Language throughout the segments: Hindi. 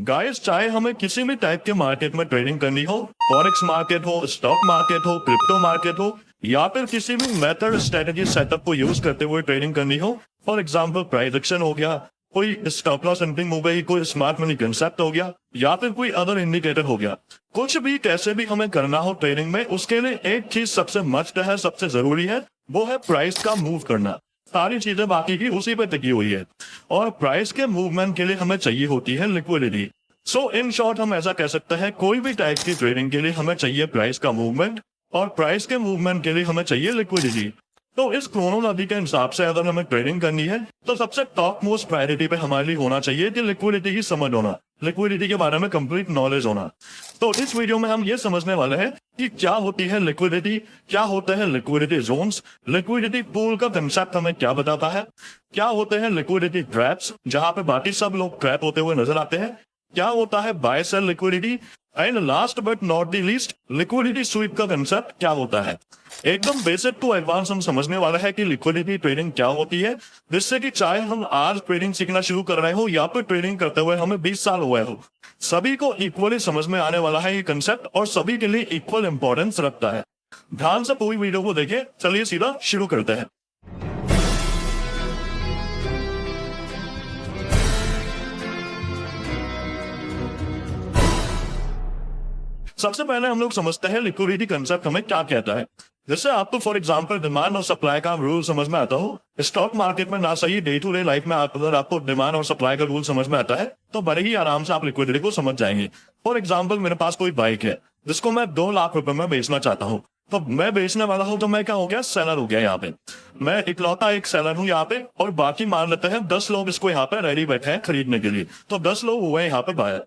गाइस, चाहे हमें किसी भी टाइप के मार्केट में ट्रेडिंग करनी हो, फॉरेक्स मार्केट हो, स्टॉक मार्केट हो, क्रिप्टो मार्केट हो, या फिर किसी भी मेथड स्ट्रेटेजी सेटअप को यूज करते हुए ट्रेडिंग करनी हो, फॉर एग्जांपल प्राइस एक्शन हो गया, कोई स्टॉप लॉस एंट्रिंग हो गई, कोई स्मार्ट मनी कंसेप्ट हो गया, या फिर कोई अदर इंडिकेटर हो गया, कुछ भी कैसे भी हमें करना हो ट्रेडिंग में, उसके लिए एक चीज सबसे मस्ट है, सबसे जरूरी है, वो है प्राइस का मूव करना। सारी चीजें बाकी की उसी पे टिकी हुई है और प्राइस के मूवमेंट के लिए हमें चाहिए होती है लिक्विडिटी। सो इन शॉर्ट हम ऐसा कह सकते हैं, कोई भी टाइप की ट्रेडिंग के लिए हमें चाहिए प्राइस का मूवमेंट और प्राइस के मूवमेंट के लिए हमें चाहिए लिक्विडिटी। तो इस क्रोनोलॉजी के हिसाब से अगर हमें ट्रेडिंग करनी है तो सबसे टॉप मोस्ट प्रायोरिटी पे हमारे लिए होना चाहिए कि लिक्विडिटी की समझ होना, लिक्विडिटी के बारे में कंप्लीट नॉलेज होना। तो इस वीडियो में हम ये समझने वाले हैं कि क्या होती है लिक्विडिटी, क्या होते हैं लिक्विडिटी जोन्स, लिक्विडिटी पूल का कंसेप्ट हमें क्या बताता है, क्या होते हैं लिक्विडिटी ट्रैप्स जहां पे बाकी सब लोग ट्रैप होते हुए नजर आते हैं, क्या होता है buy sell liquidity, and last but not the least liquidity sweep का कंसेप्ट क्या होता है। एकदम बेसिक टू एडवांस हम समझने वाला है कि लिक्विडिटी ट्रेडिंग क्या होती है, जिससे कि चाहे हम आज ट्रेडिंग सीखना शुरू कर रहे हो या फिर ट्रेडिंग करते हुए हमें 20 साल हुए हो, सभी को इक्वली समझ में आने वाला है ये कंसेप्ट और सभी के लिए इक्वल इंपॉर्टेंस रखता है। ध्यान से पूरी वीडियो को देखें। चलिए सीधा शुरू करते हैं। सबसे पहले हम लोग समझते हैं लिक्विडिटी कंसेप्ट हमें क्या कहता है। जैसे आपको फॉर एग्जांपल डिमांड और सप्लाई का रूल समझ में आता हो, स्टॉक मार्केट में ना सही डे टू डे लाइफ में अगर आपको डिमांड और सप्लाई का रूल समझ में आता है तो बड़े ही आराम से आप लिक्विडिटी को समझ जाएंगे। फॉर एग्जाम्पल मेरे पास कोई बाइक है जिसको मैं 2 लाख रुपए में बेचना चाहता हूँ, तो मैं बेचने वाला हूँ तो मैं क्या हो गया, सेलर हो गया। यहाँ पे मैं इकलौता एक सेलर हूँ यहाँ पे, और बाकी मान लेते हैं 10 लोग इसको यहाँ पे रेडी बैठे हैं खरीदने के लिए, तो 10 लोग हुए यहाँ पे बायर।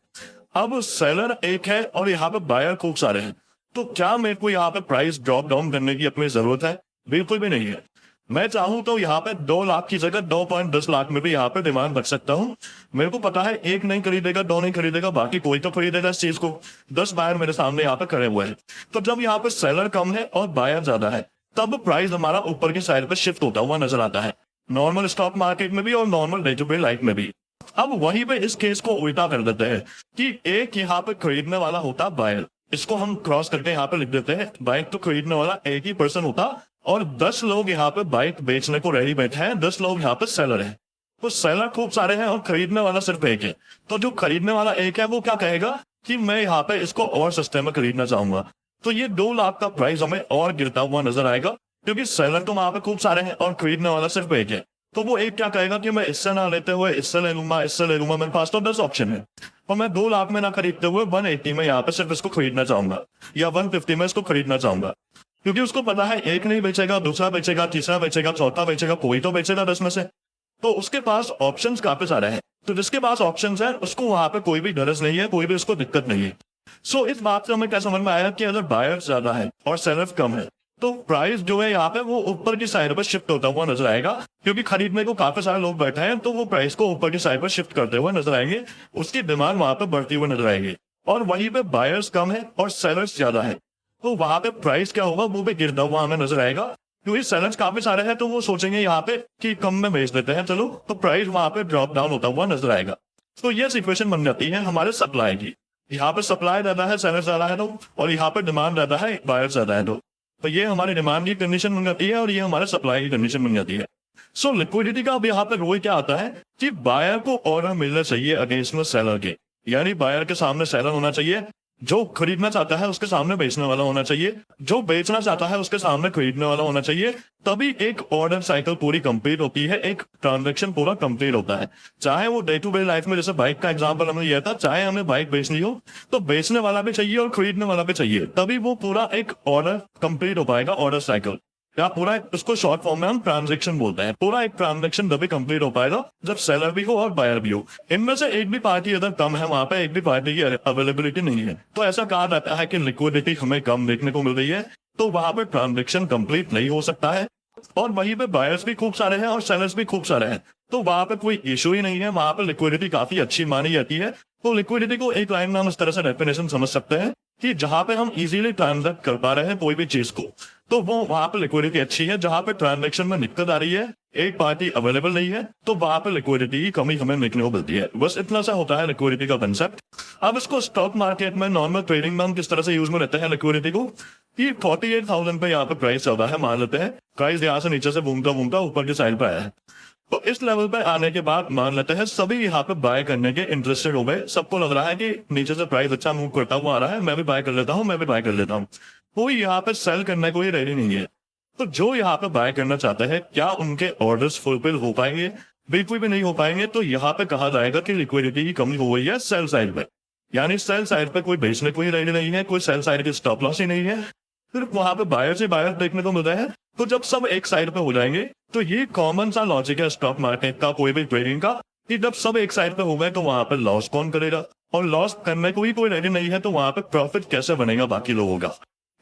अब सेलर एक है और यहाँ पे बायर खूब सारे हैं, तो क्या मेरे को यहाँ पे प्राइस ड्रॉप डाउन करने की अपनी जरूरत है? बिल्कुल भी नहीं है। मैं चाहूं तो यहाँ पे 2 लाख की जगह 2.10 लाख में भी यहाँ पे डिमांड रख सकता हूँ। मेरे को पता है एक नहीं खरीदेगा, 2 नहीं खरीदेगा, बाकी कोई तो खरीदेगा इस चीज को। 10 बायर मेरे सामने यहाँ पे खड़े हुए हैं, तो जब यहाँ पे सेलर कम है और बायर ज्यादा है तब प्राइस हमारा ऊपर की साइड पे शिफ्ट होता हुआ नजर आता है, नॉर्मल स्टॉक मार्केट में भी और normal day to day life में भी। अब वहीं पे इस केस को उल्टा कर देते हैं कि एक यहाँ पे खरीदने वाला होता बायर, इसको हम क्रॉस करके यहाँ पे लिख देते हैं, बाइक तो खरीदने वाला एक ही पर्सन होता और 10 लोग यहाँ पे बाइक बेचने को रेडी बैठे हैं, 10 लोग यहाँ पे सेलर हैं। तो सेलर खूब सारे हैं और खरीदने वाला सिर्फ एक है। तो जो खरीदने वाला एक है वो क्या कहेगा कि मैं यहाँ पे इसको और सस्ते में खरीदना चाहूंगा, तो ये 2 लाख का प्राइस हमें और गिरता हुआ नजर आएगा, क्योंकि सेलर तो वहां पे खूब सारे हैं और खरीदने वाला सिर्फ एक है। तो वो एक क्या कहेगा कि मैं इससे ना लेते हुए इससे ले लूंगा, इससे ले लूंगा, मेरे पास तो 10 ऑप्शन है और मैं 2 लाख में ना खरीदते हुए 180 में यहाँ पे सिर्फ इसको खरीदना चाहूंगा या 150 में इसको खरीदना चाहूंगा, क्योंकि उसको पता है एक नहीं बेचेगा, दूसरा बेचेगा, तीसरा बेचेगा, चौथा बेचेगा, कोई तो बेचेगा 10 में से। तो उसके पास ऑप्शंस काफी सारे हैं, तो जिसके पास ऑप्शंस है उसको वहां पे कोई भी गरज नहीं है, कोई भी उसको दिक्कत नहीं है। सो इस बात से हमें क्या समझ में आया कि अगर बायर ज्यादा है और सेलर कम है तो प्राइस जो है यहाँ पे वो ऊपर की साइड पर शिफ्ट होता हुआ नजर आएगा, क्योंकि खरीदने को काफी सारे लोग बैठे हैं, तो वो प्राइस को ऊपर की साइड पर शिफ्ट करते हुए नजर आएंगे, उसकी डिमांड वहां पे बढ़ती हुई नजर आएगी। और वहीं पे बायर्स कम है और सेलर्स ज्यादा है, तो वहां पे प्राइस क्या होगा, वो भी गिरता हुआ हमें नजर आएगा, क्योंकि सेलर्स काफी सारे हैं तो वो सोचेंगे यहाँ पे कि कम में बेच देते हैं चलो, तो प्राइस वहां पे ड्रॉप डाउन होता हुआ नजर आएगा। तो ये सिचुएशन बन जाती है हमारे सप्लाई की। यहाँ पे सप्लाई ज्यादा है, सेलर ज्यादा है तो, और यहाँ पे डिमांड ज्यादा है, बायर ज्यादा है तो ये हमारी डिमांड की कंडीशन बन जाती है और ये हमारे सप्लाई की कंडीशन बन जाती है। सो लिक्विडिटी का अब यहाँ पे रोल क्या आता है कि बायर को ऑर्डर मिलना चाहिए अगेंस्ट में सेलर के, यानी बायर के सामने सेलर होना चाहिए, जो खरीदना चाहता है उसके सामने बेचने वाला होना चाहिए, जो बेचना चाहता है उसके सामने खरीदने वाला होना चाहिए, तभी एक ऑर्डर साइकिल पूरी कंप्लीट होती है, एक ट्रांजैक्शन पूरा कंप्लीट होता है। चाहे वो डे टू डे लाइफ में, जैसे बाइक का एग्जांपल हमने लिया था, चाहे हमें बाइक बेचनी हो तो बेचने वाला भी चाहिए और खरीदने वाला भी चाहिए, तभी वो पूरा एक ऑर्डर कंप्लीट हो पाएगा, ऑर्डर साइकिल या पूरा उसको शॉर्ट फॉर्म में हम ट्रांजैक्शन बोलते हैं। पूरा एक ट्रांजैक्शन तभी कंप्लीट हो पाएगा जब सेलर भी हो और बायर भी हो। इनमें से एक भी पार्टी अगर कम है, वहां पे एक भी पार्टी की अवेलेबिलिटी नहीं है, तो ऐसा कहा जाता है कि लिक्विडिटी हमें कम देखने को मिल रही है, तो वहां पे ट्रांजैक्शन कंप्लीट नहीं हो सकता है। और वहीं पे बायर्स भी खूब सारे हैं और सेलर्स भी खूब सारे हैं, तो वहां पे कोई इशू ही नहीं है, वहां पे लिक्विडिटी काफी अच्छी मानी जाती है। तो लिक्विडिटी को एक लाइन में हम इस तरह से डेफिनेशन समझ सकते हैं कि जहां पे हम इजीली ट्रांजैक्ट कर पा रहे हैं कोई भी चीज को, तो वो वहां पे लिक्विडिटी अच्छी है। जहां पे ट्रांजैक्शन में दिक्कत आ रही है एक पार्टी अवेलेबल नहीं है तो वहां पर लिक्विडिटी की कमी हमें देखने को मिलती है। बस इतना सा होता है लिक्विडिटी का कंसेप्ट। अब इसको स्टॉक मार्केट में नॉर्मल ट्रेडिंग में हम किस तरह से यूज में लेते हैं लिक्विडिटी को, कि 48,000 पे यहाँ पे प्राइस चल रहा है, मान लेते हैं प्राइस यहाँ से नीचे से घूमता घूमता ऊपर की साइड पे आया है। तो इस लेवल पे आने के बाद मान लेते हैं सभी यहाँ पे बाय करने के इंटरेस्टेड हो गए। सबको लग रहा है कि नीचे से प्राइस अच्छा मूव करता हुआ आ रहा है, मैं भी बाय कर लेता हूँ, मैं भी बाय कर लेता हूँ। कोई यहाँ पे सेल करने को ही रेडी नहीं है। तो जो यहाँ पे बाय करना चाहते हैं, क्या उनके ऑर्डर्स फुलफिल हो पाएंगे? बिल्कुल भी नहीं हो पाएंगे। तो यहाँ पे कहा जाएगा कि लिक्विडिटी की कमी हो गई है सेल साइड पे, यानी सेल साइड पे कोई बेचने को ही रेडी नहीं है, कोई सेल साइड की स्टॉप लॉस ही नहीं है। फिर वहां पे बायर से बायर देखने को मिल रहा है। तो जब सब एक साइड पे हो जाएंगे तो ये कॉमन सा लॉजिक है स्टॉक मार्केट का, कोई भी ट्रेडिंग का, कि जब सब एक साइड पे हो गए तो वहां पे लॉस कौन करेगा, और लॉस करने को ही कोई रेडी नहीं है तो वहां पे प्रॉफिट कैसे बनेगा बाकी लोगों का।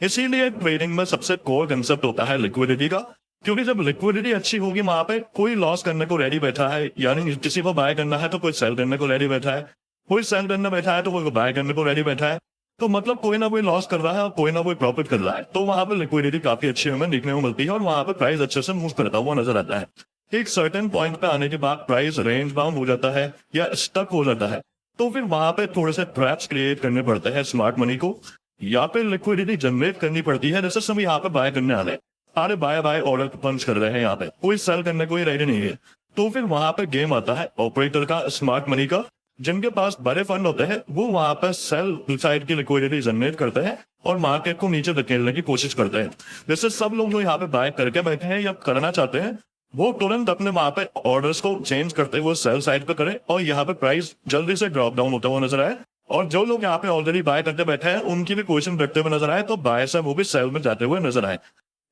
इसीलिए ट्रेडिंग में सबसे कोर कंसेप्ट होता है लिक्विडिटी का, क्योंकि जब लिक्विडिटी अच्छी होगी वहां पे कोई लॉस करने को रेडी बैठा है, यानी किसी को बाय करना है तो कोई सेल करने को रेडी बैठा है, कोई सेल करने बैठा है तो कोई बाय करने को रेडी बैठा है। तो मतलब कोई ना कोई लॉस कर रहा है और कोई ना कोई प्रॉफिट कर रहा है। तो वहां पर लिक्विडिटी काफी अच्छी हमें देखने को मिलती है और वहां पर प्राइस अच्छे से मूव करता हुआ नजर आता है। एक सर्टेन पॉइंट पे आने के बाद प्राइस रेंज बाउंड हो जाता है या स्टक हो जाता है, तो फिर वहां पे थोड़े से ट्रैप्स क्रिएट करने पड़ते हैं स्मार्ट मनी को, या फिर लिक्विडिटी जनरेट करनी पड़ती है। जैसे सभी यहाँ पे बाय करने आ रहे हैं, सारे बाय बाय ऑर्डर पंच कर रहे हैं, यहाँ पे कोई सेल करने को ही रेडी नहीं है। तो फिर वहां पे गेम आता है ऑपरेटर का, स्मार्ट मनी का। जिनके पास बड़े फंड होते हैं वो वहां पर सेल साइड की लिक्विडिटी जनरेट करते हैं और मार्केट को नीचे धकेलने की कोशिश करते हैं। जैसे सब लोग जो यहाँ पे बाय करके बैठे हैं या करना चाहते हैं, वो तुरंत अपने वहां पे ऑर्डर्स को चेंज करते हुए सेल साइड पे करें और यहाँ पे प्राइस जल्दी से ड्रॉप डाउन होता हुआ नजर आए। और जो लोग यहाँ पे ऑलरेडी बाय करके बैठे हैं उनकी भी पोजीशन रखते हुए नजर आए, तो बाय से वो भी सेल में जाते हुए नजर आए,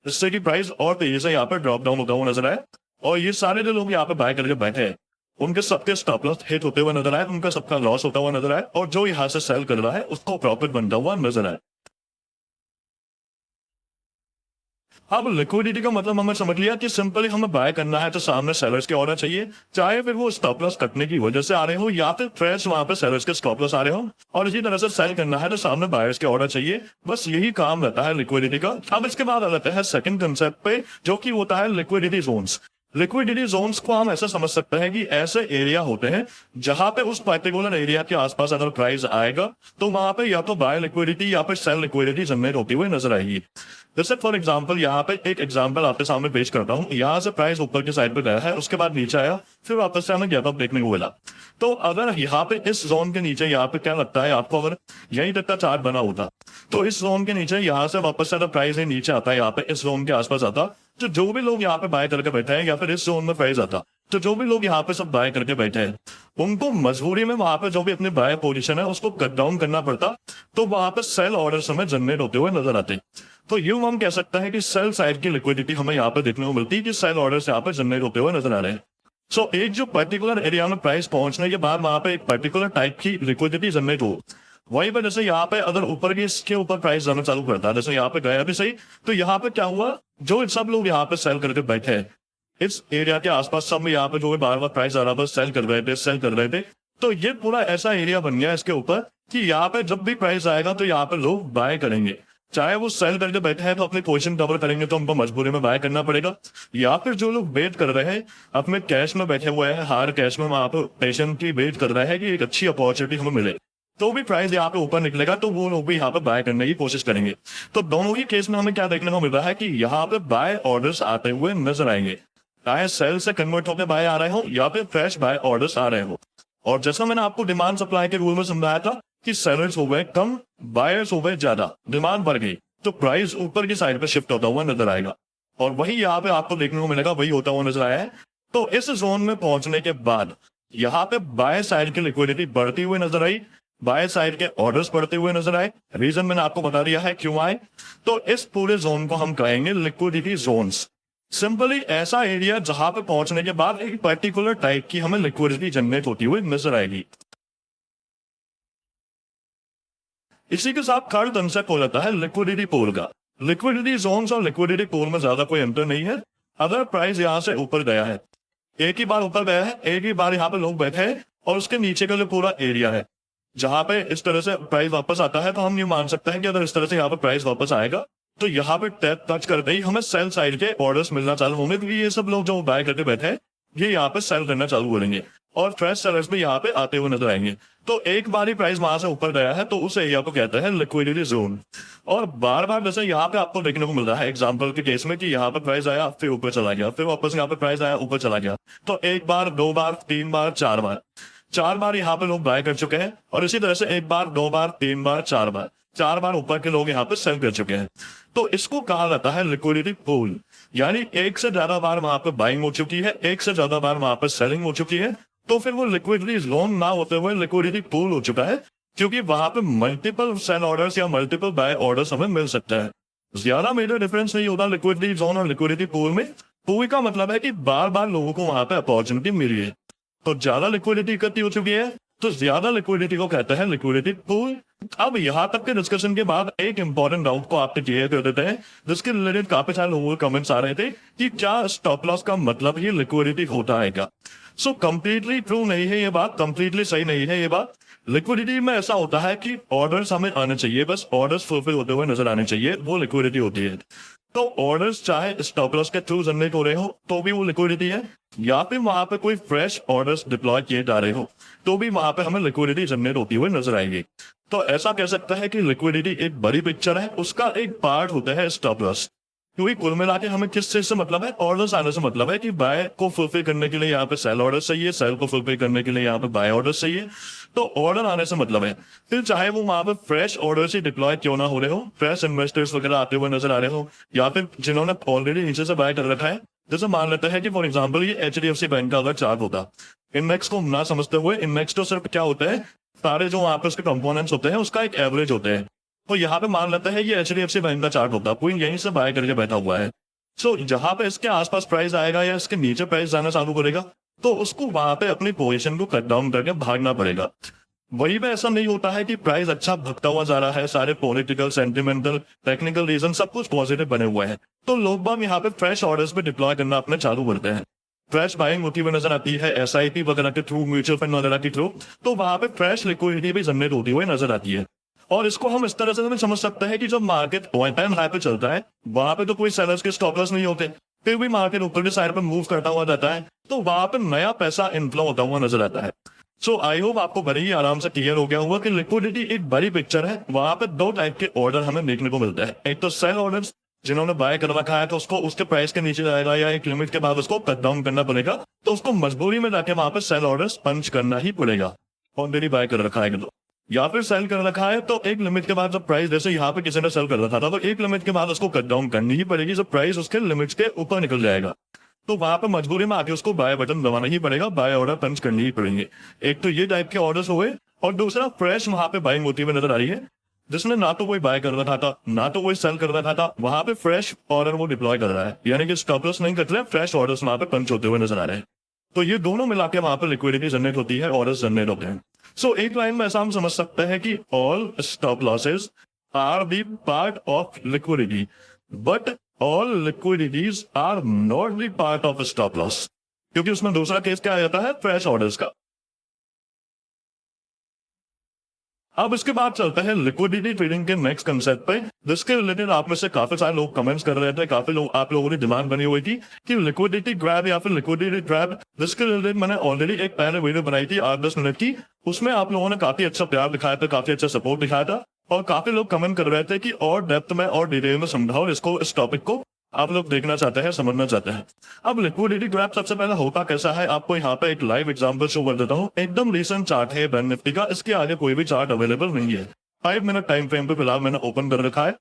जिससे कि प्राइस और तेजी से यहाँ पे ड्रॉप डाउन होता हुआ नजर आए। और ये सारे जो लोग यहाँ पे बाय करके बैठे हैं उनके सबके स्टॉप लॉस हिट होते हुए नजर आए, उनका सबका लॉस होता हुआ नजर आए, और जो यहाँ से सेल कर रहा है उसको प्रॉफिट बनता हुआ नजर आए। अब लिक्विडिटी का मतलब हमें समझ लिया कि सिंपली हमें बाय करना है तो सामने सेलर्स के ऑर्डर चाहिए, चाहे फिर वो स्टॉप लॉस कटने की वजह से आ रहे हो या फिर फ्रेश वहां पे सेलर्स के स्टॉप लॉस आ रहे हो। और इसी तरह से सेल करना है तो सामने बायर्स के ऑर्डर चाहिए। बस यही काम रहता है लिक्विडिटी का। अब इसके बाद आ जाते हैं सेकंड कंसेप्ट पे, जो कि होता है लिक्विडिटी जोन्स। लिक्विडिटी जोन्स को हम ऐसा समझ सकते हैं कि ऐसे एरिया होते हैं जहां पे उस पर्टिकुलर एरिया के आसपास अगर प्राइस आएगा तो वहां पे या तो बाय लिक्विडिटी या फिर सेल लिक्विडिटी जनरेट होती हुई नजर आएगी। जैसे फॉर एग्जांपल यहाँ पे एक एग्जांपल आपके सामने पेश करता हूँ। यहाँ से प्राइस ऊपर की साइड पे गया है, उसके बाद नीचे आया, फिर वापस से हमें गैप अप देखने को मिला। तो अगर यहाँ पे इस जोन के नीचे यहाँ पे क्या लगता है आपको, अगर यही तक का चार्ट बना होता तो इस जोन के नीचे यहाँ से वापस से अगर प्राइस नीचे आता है, यहाँ पे इस जोन के आसपास आता, तो जो भी लोग यहाँ पे बाय करके बैठे हैं या फिर इस जोन में प्राइस आता, तो जो भी लोग यहाँ पे सब बाय करके बैठे हैं उनको मजबूरी में वहां पे जो भी अपनी बाय पोजीशन है उसको कट डाउन करना पड़ता। तो वहां पे सेल ऑर्डर हमें जनरेट होते हुए नजर आते। तो यूं हम कह सकते हैं कि सेल साइड की लिक्विडिटी हमें यहाँ पे देखने को मिलती है कि सेल ऑर्डर यहाँ पे जनरेट होते हुए नजर आ रहे हैं। सो एक जो पर्टिकुलर एरिया में प्राइस पहुंचने के बाद वहां पे एक पर्टिकुलर टाइप की लिक्विडिटी जनरेट हो, वहीं पर जैसे यहाँ पे अगर ऊपर की इसके ऊपर प्राइस जाना चालू करता है, जैसे यहाँ पे गया भी सही, तो यहाँ पे क्या हुआ, जो सब लोग यहाँ पे सेल करके बैठे हैं इस एरिया के आसपास, सब यहाँ पे जो बार बार प्राइस आ रहा था सेल कर रहे थे, तो ये पूरा ऐसा एरिया बन गया इसके ऊपर कि यहाँ पे जब भी प्राइस आएगा तो यहाँ पे लोग बाय करेंगे। चाहे वो सेल करके बैठे हैं तो अपनी पोजीशन कवर करेंगे तो उनको मजबूरी में बाय करना पड़ेगा, या फिर जो लोग वेट कर रहे हैं अपने कैश में बैठे हुए हैं, हार कैश में वहां पे पेशेंट की वेट कर रहे हैं कि एक अच्छी अपॉर्चुनिटी हमें मिले, तो भी प्राइस यहाँ पे ऊपर निकलेगा तो वो लोग भी यहाँ पे बाय करने की कोशिश करेंगे। तो दोनों ही केस में हमें क्या देखने को मिल रहा है कि यहाँ पे बाय ऑर्डर्स आते हुए नजर आएंगे, चाहे सेल से कन्वर्ट होकर बाय आ रहे हो या फिर फ्रेश बाय ऑर्डर्स आ रहे हो। और जैसा मैंने आपको डिमांड सप्लाई के रूल में समझाया था कि सेलर्स हो गए कम, बायर्स हो गए ज्यादा, डिमांड बढ़ गई तो प्राइस ऊपर की साइड पे शिफ्ट होता हुआ नजर आएगा, और वही यहाँ पे आपको देखने को मिलेगा, वही होता हुआ नजर आया है। तो इस जोन में पहुंचने के बाद यहाँ पे बाय साइड की लिक्विडिटी बढ़ती हुई नजर आई, बाय साइड के ऑर्डर्स बढ़ते हुए नजर आए। रीजन मैंने आपको बता दिया है क्यों आए। तो इस पूरे जोन को हम कहेंगे लिक्विडिटी जोन्स। सिंपली ऐसा एरिया जहां पे पहुंचने के बाद एक पर्टिकुलर टाइप की हमें लिक्विडिटी जनरेट होती हुई नजर आएगी। इसी के साथ थर्ड कंसेप्ट हो जाता है लिक्विडिटी पूल का। लिक्विडिटी जोन्स और लिक्विडिटी पूल में ज्यादा कोई अंतर नहीं है। अगर प्राइस यहां से ऊपर गया है, एक ही बार ऊपर गया है, एक ही बार यहाँ पे लोग बैठे हैं, और उसके नीचे का जो पूरा एरिया है जहां पे इस तरह से प्राइस वापस आता है, तो हम ये मान सकते हैं कि अगर इस तरह से यहाँ पे प्राइस वापस आएगा तो यहाँ पे टैप टच करते ही हमें सेल साइड के ऑर्डर्स मिलना चालू होंगे, क्योंकि ये सब लोग जो बाय करके बैठे हैं ये यहाँ पे सेल करना चालू करेंगे और फ्रेश सेलर्स भी यहाँ पे आते हुए नजर आएंगे। तो एक बार ही प्राइस वहां से ऊपर गया है तो उस एरिया को कहते हैं लिक्विडिटी जोन। और बार बार जैसे यहाँ पे आपको देखने को मिल रहा है एग्जांपल के केस में कि यहाँ पे प्राइस आया फिर ऊपर चला गया, फिर वापस यहाँ पे प्राइस आया ऊपर चला गया। तो एक बार, दो बार, तीन बार, चार बार यहाँ पे लोग बाय कर चुके हैं। और इसी तरह से एक बार, दो बार, तीन बार, चार बार ऊपर के लोग यहाँ पे सेल कर चुके हैं। तो इसको कहा जाता है लिक्विडिटी पूल, यानी एक से ज्यादा बार वहां पे बाइंग हो चुकी है, एक से ज्यादा बार वहां पे सेलिंग हो चुकी है। तो फिर वो लिक्विडिटी जोन ना होते हुए लिक्विडिटी पूल हो चुका है, क्योंकि वहां पे मल्टीपल सेल ऑर्डर्स या मल्टीपल बाय ऑर्डर्स हमें मिल सकता है। ज्यादा मेजर डिफरेंस नहीं होता लिक्विडिटी जोन और लिक्विडिटी पूल में। पूल का मतलब है कि बार बार लोगों को वहां पे अपॉर्चुनिटी मिली है। तो ज्यादा लिक्विडिटी इकट्ठी हो चुकी है तो ज्यादा लिक्विडिटी को कहते हैं लिक्विडिटी पूल। अब यहाँ तक के डिस्कशन के बाद एक इंपॉर्टेंट डाउट को आपसे क्लियर कर देते हैं, जिसके रिलेटेड काफी सारे लोगों के कमेंट्स आ रहे थे कि क्या स्टॉप लॉस का मतलब ही लिक्विडिटी होता है क्या। सो कंप्लीटली ट्रू नहीं है ये बात, कंप्लीटली सही नहीं है ये बात। लिक्विडिटी में ऐसा होता है कि ऑर्डर्स हमें आने चाहिए, बस ऑर्डर्स फुलफिल होते हुए नजर आने चाहिए, वो लिक्विडिटी होती है। तो ऑर्डर्स चाहे स्टॉप लॉस के थ्रू जनरेट हो रहे हो तो भी वो लिक्विडिटी है, या फिर वहां पे कोई फ्रेश ऑर्डर्स डिप्लॉय किए जा रहे हो तो भी वहां पे हमें लिक्विडिटी जनरेट होती हुई नजर आएगी। तो ऐसा कह सकता है कि लिक्विडिटी एक बड़ी पिक्चर है, उसका एक पार्ट होता है स्टॉप लॉस। क्योंकि कुल मिला के हमें किस चीज से मतलब है, ऑर्डर्स आने से मतलब है कि बाय को फुलफिल करने के लिए यहाँ पे सेल ऑर्डर चाहिए, सेल को फुलफिल करने के लिए यहाँ पे बाय ऑर्डर चाहिए। तो ऑर्डर आने से मतलब है, फिर चाहे वो वहां पे फ्रेश ऑर्डर से डिप्लॉय क्यों ना हो रहे हो, फ्रेश इन्वेस्टर्स वगैरह आते हुए नजर आ रहे हो, या फिर जिन्होंने ऑलरेडी नीचे से बाय कर रखा है। जैसे मान लेते हैं कि फॉर एग्जाम्पल ये HDFC बैंक का अगर चार्ट होता, इंडेक्स को ना समझते हुए, इंडेक्स तो सिर्फ क्या होता है, सारे जो वहां पे उसके कंपोनेंट्स होते हैं उसका एक एवरेज होते हैं। तो यहाँ पे मान लेते हैं ये HDFC बैंक का चार्ट होता, कोई यहीं से बाय करके बैठा हुआ है। सो जहां पे इसके आसपास प्राइस आएगा या इसके नीचे प्राइस जाना चालू करेगा तो उसको वहां पे अपनी पोजीशन को कट डाउन करके भागना पड़ेगा। वही पे ऐसा नहीं होता है कि प्राइस अच्छा भगता हुआ जा रहा है, सारे पॉलिटिकल, सेंटिमेंटल, टेक्निकल रीजन सब कुछ पॉजिटिव बने हुए हैं, तो लोग बाग यहाँ पे फ्रेश ऑर्डर्स पे डिप्लॉय करना अपने चालू करते हैं। फ्रेश बाइंग होती हुई नजर आती है SIP वगैरह के थ्रू, म्यूचुअल फंड वगैरह के थ्रू, तो वहां पे फ्रेश लिक्विडिटी भी जनरेट होती हुई नजर आती है। और इसको हम इस तरह से समझ सकते हैं कि जब मार्केट पॉइंट एंड हाई पे चलता है वहां पे तो कोई सेलर्स के स्टॉप लॉस नहीं होते, फिर भी मार्केट ऊपर की साइड पे मूव करता हुआ जाता है तो वहां पे नया पैसा इनफ्लो होता हुआ नजर आता है। सो आई होप आपको बड़े ही आराम से क्लियर हो गया होगा कि लिक्विडिटी एक बड़ी पिक्चर है। वहां पे दो टाइप के ऑर्डर हमें देखने को मिलते हैं, एक तो सेल ऑर्डर्स, जिन्होंने बाय कर रखा है तो उसको उसके प्राइस के नीचे जाएगा या एक लिमिट के बाद उसको कट डाउन करना पड़ेगा, तो उसको मजबूरी में जाके वहां पे सेल ऑर्डर्स पंच करना ही पड़ेगा। ऑलरेडी बाय कर रखा है तो, या फिर सेल कर रखा है तो एक लिमिट के बाद जब प्राइस, जैसे यहाँ पे किसी ने सेल कर रखा था तो एक लिमिट के बाद उसको कट डाउन करनी ही पड़ेगी, जब प्राइस उसके लिमिट के ऊपर निकल जाएगा तो वहां पे मजबूरी में आके उसको बाय बटन दबाना ही पड़ेगा, बाय ऑर्डर पंच करनी ही पड़ेंगे। एक तो ये टाइप के ऑर्डर्स हुए, और दूसरा फ्रेश वहां पे बाइंग होती हुई नजर आ रही है, जिसने ना तो कोई बाय कर रहा था ना तो कोई सेल कर रहा था, वहां पे फ्रेश ऑर्डर वो डिप्लॉय कर रहा है, यानी कि स्टॉप लॉस नहीं कट रहे, फ्रेश ऑर्डर्स वहां पे पंच होते हुए नजर आ रहे हैं। तो ये दोनों मिला के वहां पे लिक्विडिटी जनरेट होती है, ऑर्डर्स जनरेट होते हैं। सो एक लाइन में ऐसा हम समझ सकते हैं कि all stop losses are the part of liquidity, but all liquidities are not the part of a stop loss, क्योंकि उसमें दूसरा केस क्या आ जाता है, फ्रेश ऑर्डर्स का। अब इसके बाद चलते हैं लिक्विडिटी ट्रेडिंग के नेक्स्ट कंसेप्ट पे, जिसके रिलेटेड आप में से काफी सारे लोग कमेंट्स कर रहे थे, काफी लोग आप लोगों की डिमांड बनी हुई थी कि लिक्विडिटी ग्रैब या फिर लिक्विडिटी ट्रैप, जिसके रिलेटेड मैंने ऑलरेडी एक पहले वीडियो बनाई थी 8-10 मिनट की, उसमें आप लोगों ने काफी अच्छा प्यार दिखाया था, काफी अच्छा सपोर्ट दिखाया था, और काफी लोग कमेंट कर रहे थे कि और डेप्थ में और डिटेल में समझाओ इसको, इस टॉपिक को आप लोग देखना चाहते हैं, समझना चाहते हैं। अब लिक्विडिटी ट्रैप सबसे पहले होता कैसा है, आपको यहाँ पे एक लाइव एग्जांपल शो कर देता हूँ। एकदम रिसेंट चार्ट है बैंक निफ्टी का, इसके आगे कोई भी चार्ट अवेलेबल नहीं है। 5 मिनट टाइम फ्रेम पे फिलहाल मैंने ओपन कर रखा है।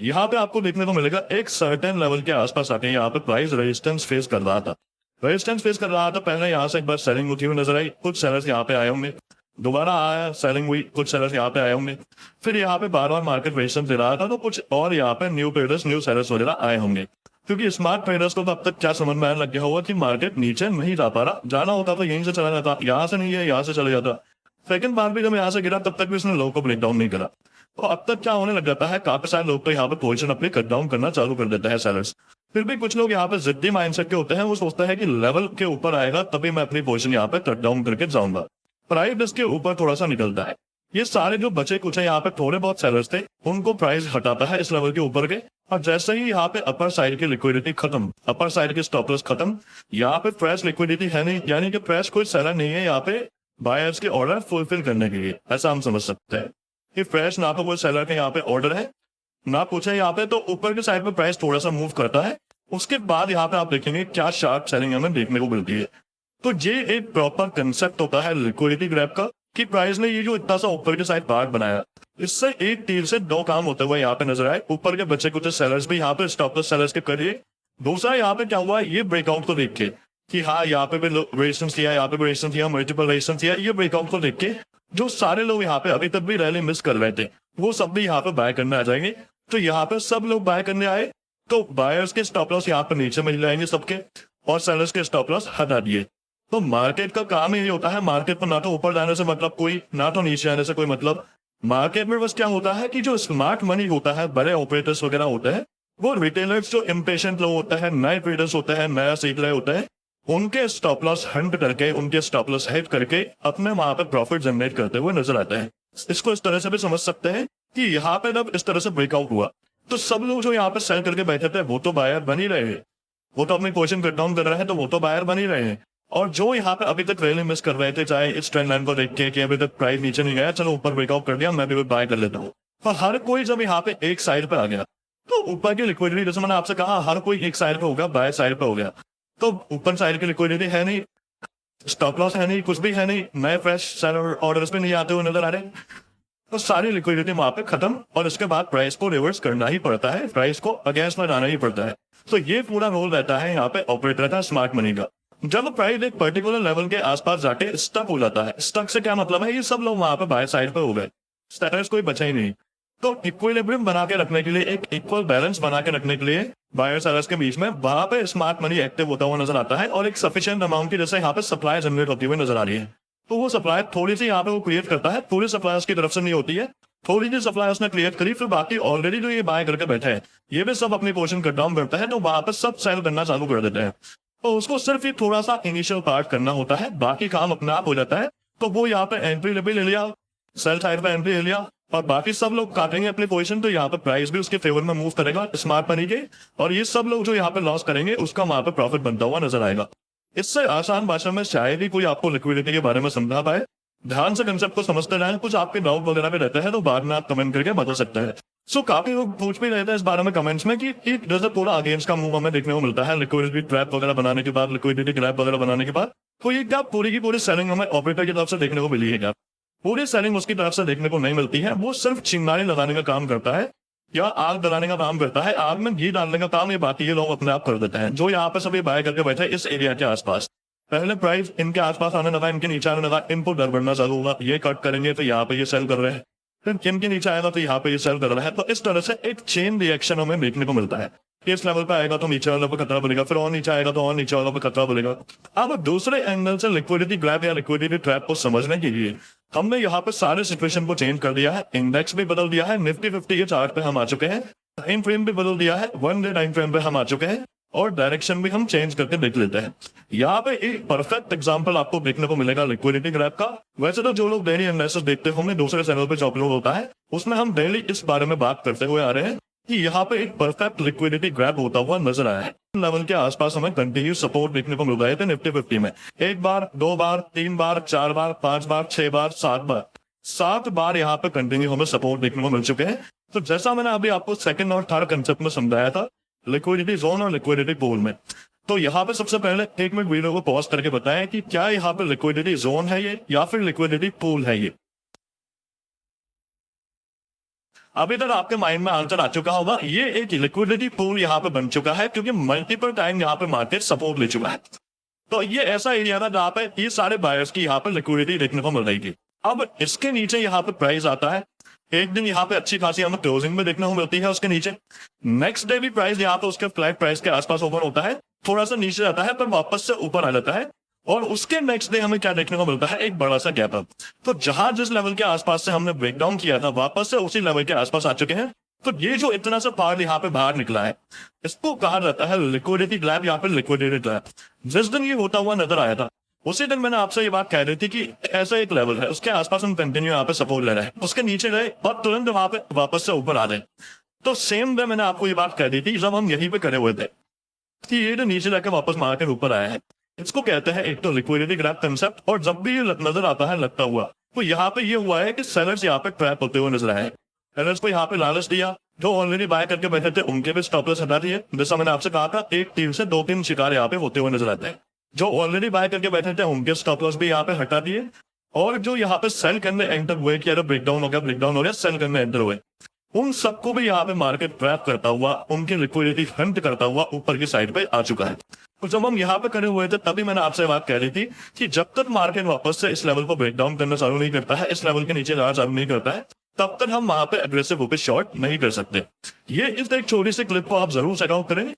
यहाँ पे आपको देखने को मिलेगा एक सर्टेन लेवल के आसपास आके यहाँ पे प्राइस रेजिस्टेंस फेस कर रहा था, पहले यहाँ से एक बार सेलिंग होती हुई नजर आई, कुछ सेलर्स यहाँ पे आए होंगे, दोबारा आया सेलिंग हुई, कुछ सेलर्स यहाँ पे आए होंगे, फिर यहाँ पे बार बार मार्केट रेजिस्टेंस दे रहा था तो कुछ और यहाँ पे न्यू ट्रेडर्स, न्यू सेलर्स वगैरह आए होंगे, क्योंकि स्मार्ट ट्रेडर्स को तो अब तक क्या समझ में आने लग गया होगा कि मार्केट नीचे नहीं जा पा रहा, जाना होता तो यहीं से चला जाता, यहाँ से नहीं है यहाँ से चले जाता। सेकंड बार भी जब यहाँ से गिरा तब तक भी उसने लो को ब्रेक डाउन नहीं करा, तो अब तक क्या होने लग जाता है, काफी सारे लोग तो यहाँ पे पोजीशन अपनी कट डाउन करना चालू कर देते हैं सेलर्स। फिर भी कुछ लोग यहाँ पे जिद्दी माइंडसेट के होते हैं, वो सोचता है कि लेवल के ऊपर आएगा तभी मैं अपनी पोजीशन यहाँ पे कट डाउन करके जाऊंगा, प्राइस इसके ऊपर थोड़ा सा निकलता है। ये सारे जो बचे कुछ है यहाँ पे थोड़े बहुत सेलर्स थे, उनको प्राइस हटाता है इस लेवल के ऊपर के, और जैसे ही यहाँ पे अपर साइड की लिक्विडिटी खत्म, अपर साइड की स्टॉप लॉस खत्म, यहाँ पे फ्रेश लिक्विडिटी है नहीं, यानी कि फ्रेश कोई सेलर नहीं है यहाँ पे बायर्स के ऑर्डर फुलफिल करने के लिए, ऐसा हम समझ सकते हैं कि फ्रेश ना तो कोई सेलर के यहाँ पे ऑर्डर है ना कुछ है यहाँ पे। तो ऊपर के साइड पे प्राइस थोड़ा सा मूव करता है, उसके बाद यहाँ पे आप देखेंगे क्या शार्प सेलिंग हमें देखने को मिलती है। तो ये एक प्रॉपर कंसेप्ट होता है लिक्विडिटी ग्रैब का कि प्राइस ने ये जो इतना सा ऊपर के साइड पार्ट बनाया, इससे एक तीर से दो काम होते हुए यहाँ पे नजर आए। ऊपर के बच्चे कुछ सेलर्स भी यहाँ पे स्टॉप लॉस सेलर्स के करिए। दूसरा यहाँ पे क्या हुआ, ये ब्रेकआउट को देख के कि हाँ यहाँ पे भी रेजिस्टेंस दिया, यहाँ पे भी रेजिस्टेंस दिया, मल्टीपल रेजिस्टेंस दिया, ये ब्रेकआउट को देख के जो सारे लोग यहाँ पे अभी तक भी रैली मिस कर रहे थे वो सब भी यहाँ पे बाय करने आ जाएंगे। तो यहाँ पे सब लोग बाय करने आए तो बायर्स के स्टॉप लॉस यहाँ पे नीचे मिल जाएंगे सबके, और सेलर्स के स्टॉप लॉस हटा दिए। तो मार्केट का काम ही होता है, मार्केट पर ना तो ऊपर जाने से मतलब कोई, ना तो नीचे आने से कोई मतलब। मार्केट में बस क्या होता है कि जो स्मार्ट मनी होता है, बड़े ऑपरेटर्स वगैरह होते हैं, वो रिटेलर्स जो इम्पेशेंट लोग होते हैं, नए ट्रेडर्स होते हैं, नया सीख रहे होते हैं, उनके स्टॉप लॉस हंट करके, उनके स्टॉप लॉस हिट करके अपने वहां पे प्रॉफिट जनरेट करते हुए नजर आते हैं। इसको इस तरह से भी समझ सकते हैं कि यहाँ पे जब इस तरह से ब्रेकआउट हुआ तो सब लोग जो यहाँ पे सेल करके बैठे थे वो तो बायर बन ही रहे हैं, वो तो अपनी पोजीशन कट डाउन कर रहे हैं, तो वो तो बायर बन ही रहे हैं। और जो यहाँ पे अभी तक रैली मिस कर रहे थे, चाहे इस ट्रेंड लाइन को देख के कि अभी तक प्राइस नीचे नहीं गया, चलो ऊपर ब्रेकआउट कर दिया, मैं भी बाय कर लेता हूँ, पर हर कोई जब यहाँ पे एक साइड पे आ गया तो ऊपर की लिक्विडिटी, जैसे मैंने आपसे कहा, हर कोई एक साइड पे होगा, बाय साइड पे हो गया, तो ऊपर साइड की लिक्विडिटी है नहीं, स्टॉप लॉस है नहीं, कुछ भी है नहीं, नए फ्रेश सेलर ऑर्डर्स भी नहीं आते हुए नजर आ रहे, तो सारी लिक्विडिटी वहां पे खत्म। और इसके बाद प्राइस को रिवर्स करना ही पड़ता है, प्राइस को अगेंस्ट में जाना ही पड़ता है। तो ये पूरा रोल रहता है यहाँ पे ऑपरेटर का, स्मार्ट मनी का। जब प्राइस एक पर्टिकुलर लेवल के आसपास जाके स्टक हो जाता है, स्टक से क्या मतलब है, ये सब लोग वहां पे बाय साइड पे हो गए, स्टेटस कोई बचा ही नहीं। तो इक्विलिब्रियम बना के रखने के लिए, एक इक्वल बैलेंस बना के रखने के लिए बायर सेलर्स के बीच में वहां पे स्मार्ट मनी एक्टिव होता हुआ नजर आता है, और एक सफिशिएंट अमाउंट की जैसे यहाँ पे सप्लाई जनरेट होती हुई नजर आ रही है। तो वो सप्लाई थोड़ी सी यहाँ पे वो क्रिएट करता है, पूरी सप्लायर्स की तरफ से नहीं होती है, थोड़ी सी सप्लाई उसने क्लियर करी, फिर बाकी ऑलरेडी जो ये बाय करके बैठे हैं ये भी सब अपनी पोजीशन कट डाउन करता है, तो वहां पर सब सेल करना चालू कर देते हैं। तो उसको सिर्फ ये थोड़ा सा इनिशियल पार्ट करना होता है, बाकी काम अपने आप हो जाता है। तो वो यहाँ पे एंट्री भी ले लिया, सेल साइड पे एंट्री ले लिया, और बाकी सब लोग काटेंगे अपनी पोजीशन, तो यहाँ पे प्राइस भी उसके फेवर में मूव करेगा स्मार्ट मनी के, और ये सब लोग जो यहाँ पे लॉस करेंगे उसका वहां पे प्रॉफिट बनता हुआ नजर आएगा। इससे आसान भाषा में शायद ही कोई आपको लिक्विडिटी के बारे में समझा पाए। ध्यान से कंसेप्ट को समझते रहें, कुछ आपके डाउट वगैरह भी रहते हैं तो बाद में आप कमेंट करके बता सकते हैं। सो काफी लोग पूछ भी रहे थे इस बारे में कमेंट्स में कि जैसे पूरा अगेंस्ट का मूव हमें देखने को मिलता है लिक्विडिटी ट्रैप वगैरह बनाने के बाद, लिक्विडिटी ट्रैप वगैरह बनाने के बाद, तो ये क्या पूरी की पूरी सेलिंग हमें ऑपरेटर की तरफ से देखने को मिली है क्या? पूरी सेलिंग उसकी तरफ से देखने को नहीं मिलती है, वो सिर्फ चिंगारी लगाने का काम करता है या आग डलाने का काम करता है। आग में घी डालने का काम ये बाकी ये लोग अपने आप कर देते हैं, जो यहाँ पे सभी बाय करके बैठे इस एरिया के आसपास। पहले प्राइस इनके आसपास आने लगा, इनके नीचे आने लगा, इनको डर बढ़ना चालू हुआ, ये कट करेंगे तो यहाँ पे ये सेल कर रहे हैं, फिर इनके नीचे आएगा तो यहाँ पे ये सेल कर रहा है। तो इस तरह से एक चेन रिएक्शन हमें देखने को मिलता है। इस लेवल पे आएगा तो नीचे वाले पे खतरा बनेगा, फिर और नीचे आएगा तो और नीचे वालों पे खतरा बनेगा। अब दूसरे एंगल से लिक्विडिटी ग्रैब या लिक्विडिटी ट्रैप को समझने के लिए हमने यहाँ पे सारे सिचुएशन को चेंज कर दिया है। इंडेक्स भी बदल दिया है, निफ्टी 50 के चार्ट पे हम आ चुके हैं, टाइम फ्रेम भी बदल दिया है, 1 डे टाइम फ्रेम पे हम आ चुके हैं, और डायरेक्शन भी हम चेंज करके देख लेते हैं। यहाँ पे एक परफेक्ट एग्जांपल आपको देखने को मिलेगा लिक्विडिटी ग्रैब का। वैसे तो जो लोग डेली एनालिसिस देखते होंगे, दूसरे चैनल पे जो अपलोड होता है उसमें हम डेली इस बारे में बात करते हुए आ रहे हैं कि यहाँ पे एक परफेक्ट लिक्विडिटी ग्रैब होता हुआ नजर आया है। लेवल के आसपास हमें कंटिन्यू सपोर्ट देखने को मिल रहे थे निफ्टी 50 में, 1 बार, 2 बार, 3 बार, 4 बार, 5 बार, 6 बार, 7 बार यहाँ पे कंटिन्यू हमें सपोर्ट देखने को मिल चुके हैं। तो जैसा मैंने अभी आपको सेकंड और थर्ड कंसेप्ट में समझाया था लिक्विडिटी जोन और लिक्विडिटी पूल में, तो यहाँ पे सबसे पहले 1 मिनट वीडियो को पॉज करके बताएं कि क्या यहाँ पे लिक्विडिटी जोन है ये या फिर लिक्विडिटी पूल है ये। अभी तक आपके माइंड में आंसर आ चुका होगा, ये एक लिक्विडिटी पूल यहाँ पे बन चुका है क्योंकि मल्टीपल टाइम यहाँ पे मार्केट सपोर्ट ले चुका है। तो ये ऐसा एरिया था जहाँ पे ये सारे बायर्स की यहाँ पे लिक्विडिटी देखने को मिल रही थी। अब इसके नीचे यहाँ पे प्राइस आता है, एक दिन यहाँ पे अच्छी खासी हमें क्लोजिंग में देखने को मिलती है, उसके नीचे नेक्स्ट डे भी प्राइस यहाँ पे उसके फ्लैट प्राइस के आसपास ओपन होता है, थोड़ा सा नीचे जाता है पर वापस से ऊपर आ जाता है, और उसके नेक्स्ट डे हमें क्या देखने को मिलता है, एक बड़ा सा गैप अप। तो जहां जिस लेवल के आसपास से हमने ब्रेकडाउन किया था वापस से उसी लेवल के आसपास आ चुके हैं। तो ये जो इतना सा पार्ट यहाँ पे बाहर निकला है इसको कहा जाता है लिक्विडिटी ग्लैप या फिर लिक्विडिटी ट्रैप। जिस दिन ये होता हुआ नजर आया था उसी दिन मैंने आपसे ये बात कह रही थी कि ऐसा एक लेवल है उसके आसपास हम कंटिन्यू यहाँ पे सपोर्ट ले रहे हैं, उसके नीचे रहे और तुरंत वहां पे वापस से ऊपर आ रहे हैं। तो सेम वे मैंने आपको ये बात कह दी थी जब हम यहीं पे खड़े हुए थे कि ये जो नीचे जाकर वापस मार्केट ऊपर आया है, इसको कहते हैं एक तो लिक्विडिटी ग्रैब कंसेप्ट। और जब भी ये नजर आता है लगता हुआ, तो यहाँ पे ये हुआ है कि सेलर्स यहाँ पे ट्रैप होते हुए नजर आए। सेलर्स को यहाँ पे लालच दिया, जो ऑलरेडी बाय करके बैठे थे उनके भी स्टॉप लॉस हटा दिए। जैसा मैंने आपसे कहा था, एक तीर से 2-3 शिकार यहाँ पे होते हुए नजर आते हैं। जो ऑलरेडी बाय करके बैठे थे उनके स्टॉप लॉस भी यहाँ पे हटा दिए, और जो यहाँ पे सेल करने एंटर हुए कि अरे ब्रेकडाउन हो गया, सेल करने एंटर हुए, उन सबको भी यहाँ पे मार्केट ट्रैप करता हुआ, उनकी लिक्विडिटी हंट करता हुआ ऊपर की साइड पे आ चुका है। तो जब हम यहाँ पे खड़े हुए थे तभी मैंने आपसे बात कह रही थी कि जब तक मार्केट वापस से इस लेवल को ब्रेकडाउन करना चालू नहीं करता है, इस लेवल के नीचे जाना चालू नहीं करता है, तब तक हम वहां पे एग्रेसिव होकर शॉर्ट नहीं कर सकते। ये इस एक छोटी सी क्लिप को आप जरूर सेट आउट करें।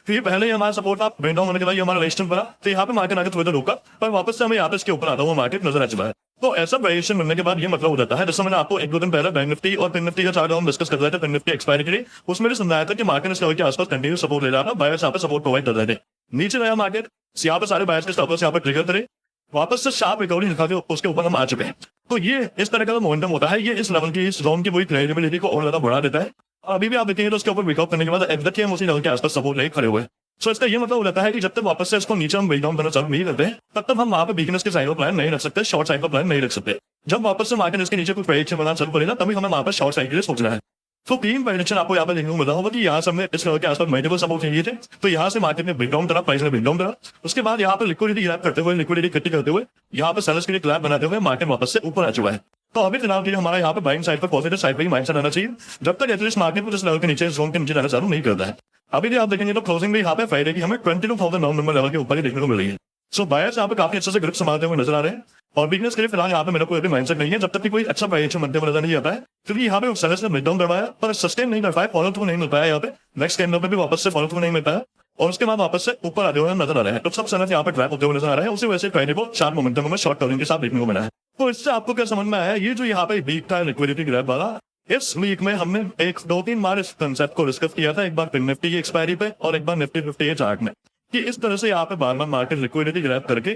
फिर पहले ही हमारा सपोर्ट आप ब्रेकडाउन होने के बाद हमारा रेजिस्टेंस बना, तो यहाँ पे मार्केट आगे थोड़ी देर रुका, पर वापस से हमें यहाँ पे इसके ऊपर आता हुआ मार्केट नजर आ चुका है। तो ऐसा वेरिएशन मिलने के बाद ये मतलब हो जाता है, जैसे मैंने आपको 1-2 दिन पहले बैंक निफ्टी और पिन निफ्टी का चार्ट हम डिस्कस कर रहे थे, पिन निफ्टी एक्सपायरी के लिए, उसमें भी समझाया था कि मार्केट इस लेवल के आसपास कंटिन्यू सपोर्ट ले रहा था, बायर्स यहाँ पे सपोर्ट प्रोवाइड कर रहे थे। नीचे गया मार्केट, यहाँ पे सारे बायर्स के स्टॉप लॉस यहाँ पे ट्रिगर करे, वापस से शार्प रिकवरी दिखा के उसके ऊपर हम आ चुके हैं। तो ये इस तरह का मोमेंटम होता है, ये इस लेवल की, इस जोन की पूरी क्रेडिबिलिटी को और ज्यादा बढ़ा देता है। अभी भी आप देखेंगे तो उसके ऊपर ब्रेकआउट करने के बाद एग्जैक्ट हम उसी लेवल के आसपास सपोर्ट नहीं खड़े हुए। सो इसका ये मतलब हो जाता है कि जब तक वापस से इसको नीचे हम ब्रेकडाउन करना चालू नहीं करते, तब तक हम वहां पे वीकनेस के साइड पर प्लान नहीं रख सकते, शॉर्ट साइड पर प्लान नहीं रख सकते। जब वापस से मार्केट इसके नीचे कोई प्रेडिक्शन बनाना चालू करेगा, तभी हमें वहां पर शॉर्ट साइड के लिए सोचना है। तो 3 प्रेडिक्शन आपको यहाँ पे देखने को मिला होगा कि यहाँ से हमें इस लेवल के आसपास मल्टीपल सपोर्ट चाहिए थे, तो यहाँ से मार्केट ने ब्रेकडाउन करा, प्राइस ने ब्रेकडाउन करा, उसके बाद यहाँ पे लिक्विडिटी ग्रैब करते हुए, लिक्विडिटी इकट्ठी करते हुए, यहाँ पे सेलर्स के लिए क्लैप बनाते हुए मार्केट वापस से ऊपर आ चुका है। तो अभी फिलहाल के लिए हमारा यहाँ पे बाइंग साइड पर, पॉजिटिव साइड पर ही माइंडसेट रहना चाहिए, जब तक एटलीस्ट मार्केट को इस लेवल के नीचे, जोन के नीचे जाना चालू नहीं करता है। अभी भी आप देखेंगे तो क्लोजिंग भी यहाँ पे फ्राइडे की हमें 22,009 नंबर लेवल के ऊपर ही देखने को मिल रही है। सो बायर्स यहाँ पे काफी अच्छे से ग्रिप संभालते हुए नजर आ रहे हैं, और वीकनेस के लिए फिलहाल यहाँ पे मेरा कोई भी माइंडसेट नहीं है, जब तक कि कोई अच्छा वेरिएशन बनते हुए नजर नहीं आता है, क्योंकि यहाँ पे सेलर्स ने ब्रेकडाउन करवाया पर सस्टेन नहीं कर पाया, फॉलो थ्रू नहीं मिल पाया, यहाँ पे नेक्स्ट कैंडल पे भी वापस से फॉलो थ्रू नहीं मिल पाया, और उसके बाद वापस से ऊपर आते हुए नजर आ रहे हैं। तो सब सेलर्स यहाँ पे ट्रैप होते हुए नजर आ रहे हैं, उसी वजह से फ्राइडे को शार्प मोमेंटम में शॉर्ट कवरिंग के साथ देखने को मिला है। तो इससे आपको क्या समझ में आया, ये जो यहाँ पे वीक था लिक्विडिटी ग्रैब वाला, इस वीक में हमने 1-2-3 बार इस कंसेप्ट को डिस्कस किया था, एक बार पिन निफ्टी की एक्सपायरी पे और एक बार निफ्टी 50 के चार्ट में, कि इस तरह से यहाँ पे बार बार मार्केट लिक्विडिटी ग्रैब करके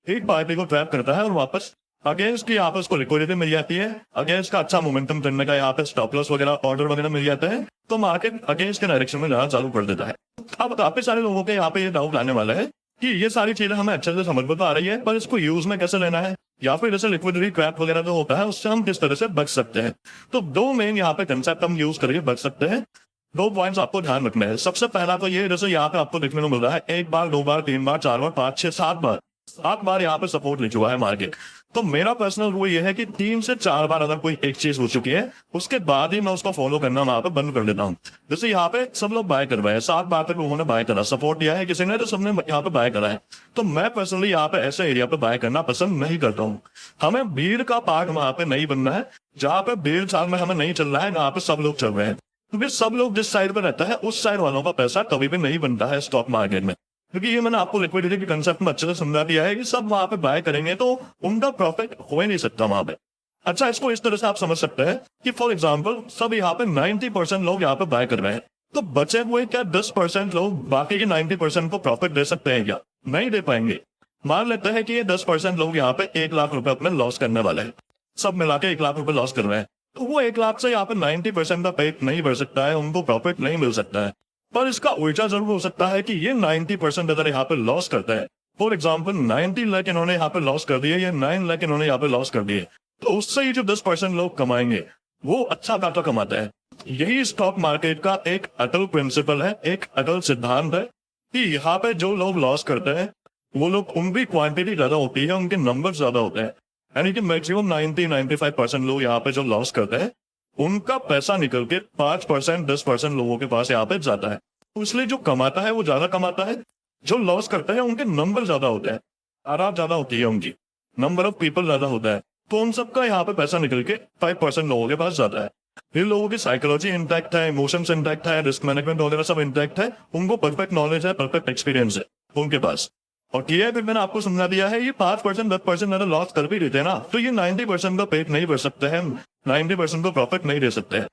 एक पार्टी को ट्रैप करता है और वापस अगेंस्ट की यहाँ पे उसको लिक्विडिटी मिल जाती है, अगेंस्ट का अच्छा मोमेंटम करने का यहाँ पे स्टॉप लॉस वगैरह, ऑर्डर वगैरह मिल जाता है, तो मार्केट अगेंस्ट के डायरेक्शन में जाना चालू कर देता है। अब काफी सारे लोगों के यहाँ पे ये डाउट आने वाला है कि ये सारी चीजें हमें अच्छे से समझ में तो आ रही है, पर इसको यूज में कैसे लेना है, या फिर जैसे लिक्विडिटी क्रैप वगैरह जो होता है उससे हम किस तरह से बच सकते हैं। तो 2 मेन यहाँ पे कंसेप्ट हम यूज करके बच सकते हैं। 2 पॉइंट्स आपको ध्यान रखना है। सबसे पहला तो ये, जैसे यहाँ पे आपको देखने को मिल रहा है 1 बार, 2 बार, 3 बार, 4 बार, 5, 6, 7 बार यहाँ पे सपोर्ट ले चुका है मार्केट। तो मेरा पर्सनल रूल ये है कि 3 से 4 बार अगर कोई एक चीज हो चुकी है, उसके बाद ही मैं उसको फॉलो करना वहां पे बंद कर देता हूँ। जैसे यहाँ पे सब लोग बाय कर रहे हैं, 7 बार तक लोगों ने बाय करा, सपोर्ट दिया है किसी ने, तो सबने यहाँ पे बाय करा है। तो मैं पर्सनली यहाँ पे ऐसे एरिया पे बाय करना पसंद नहीं करता हूँ। हमें भीड़ का पार्ट वहां पे नहीं बनना है, जहाँ पे भीड़ चाल में हमें नहीं चल रहा है, जहाँ पे सब लोग चल रहे हैं। क्योंकि सब लोग जिस साइड पे रहता है, उस साइड वालों का पैसा कभी भी नहीं बनता है स्टॉक मार्केट में। क्योंकि ये मैंने आपको लिक्विडिटी के कंसेप्ट में अच्छे से समझा दिया है कि सब वहां पे बाय करेंगे तो उनका प्रॉफिट हो ही नहीं सकता वहां पे। अच्छा, इसको इस तरह से आप समझ सकते हैं कि फॉर एग्जांपल सब यहाँ पे 90% लोग यहाँ पे बाय कर रहे हैं, तो बचे हुए क्या 10% लोग बाकी के 90% को प्रॉफिट दे सकते हैं क्या? नहीं दे पाएंगे। मान लेते हैं कि ये 10% लोग यहाँ पे 1 लाख रुपए अपने लॉस करने वाले हैं, सब मिला के 1 लाख रुपए लॉस कर रहे हैं, तो वो 1 लाख से यहाँ पे 90% का पेट नहीं बढ़ सकता है, उनको प्रॉफिट नहीं मिल सकता है। पर इसका उल्टा जरूर हो सकता है कि ये 90% अगर यहाँ पे लॉस करता है, फॉर एग्जाम्पल 90 लाख इन्होंने यहाँ पे लॉस कर दिए, या 9 लाख इन्होंने यहाँ पे लॉस कर दिए, तो उससे ही जो 10% लोग कमाएंगे वो अच्छा खासा कमाता है। यही स्टॉक मार्केट का एक अटल प्रिंसिपल है, एक अटल सिद्धांत है कि यहाँ पे जो लोग लॉस करते हैं वो लोग, उनकी क्वांटिटी ज्यादा होती है, उनके नंबर ज्यादा होते हैं, यानी कि मैक्सिमम 90-95% लोग यहाँ पे जो लॉस करते हैं उनका पैसा निकल के 5%, 10% लोगों के पास यहाँ पे जाता है। इसलिए जो कमाता है वो ज्यादा कमाता है, जो लॉस करता है उनके नंबर ज्यादा होते हैं, आराम ज्यादा होती है, उनकी नंबर ऑफ पीपल ज्यादा होता है, तो उन सबका यहाँ पे पैसा निकल के 5% लोगों के पास जाता है। फिर लोगों की साइकोलॉजी इंटैक्ट है, इमोशंस इंटैक्ट है, रिस्क मैनेजमेंट वगैरह सब इंटैक्ट है, उनको परफेक्ट नॉलेज है, परफेक्ट एक्सपीरियंस है उनके पास। और किया फिर मैंने आपको समझा दिया है, ये 5%, 10% अगर लॉस कर भी देते हैं ना, तो ये 90% का पेट नहीं भर सकते हैं, 90% को प्रॉफिट नहीं दे सकते हैं।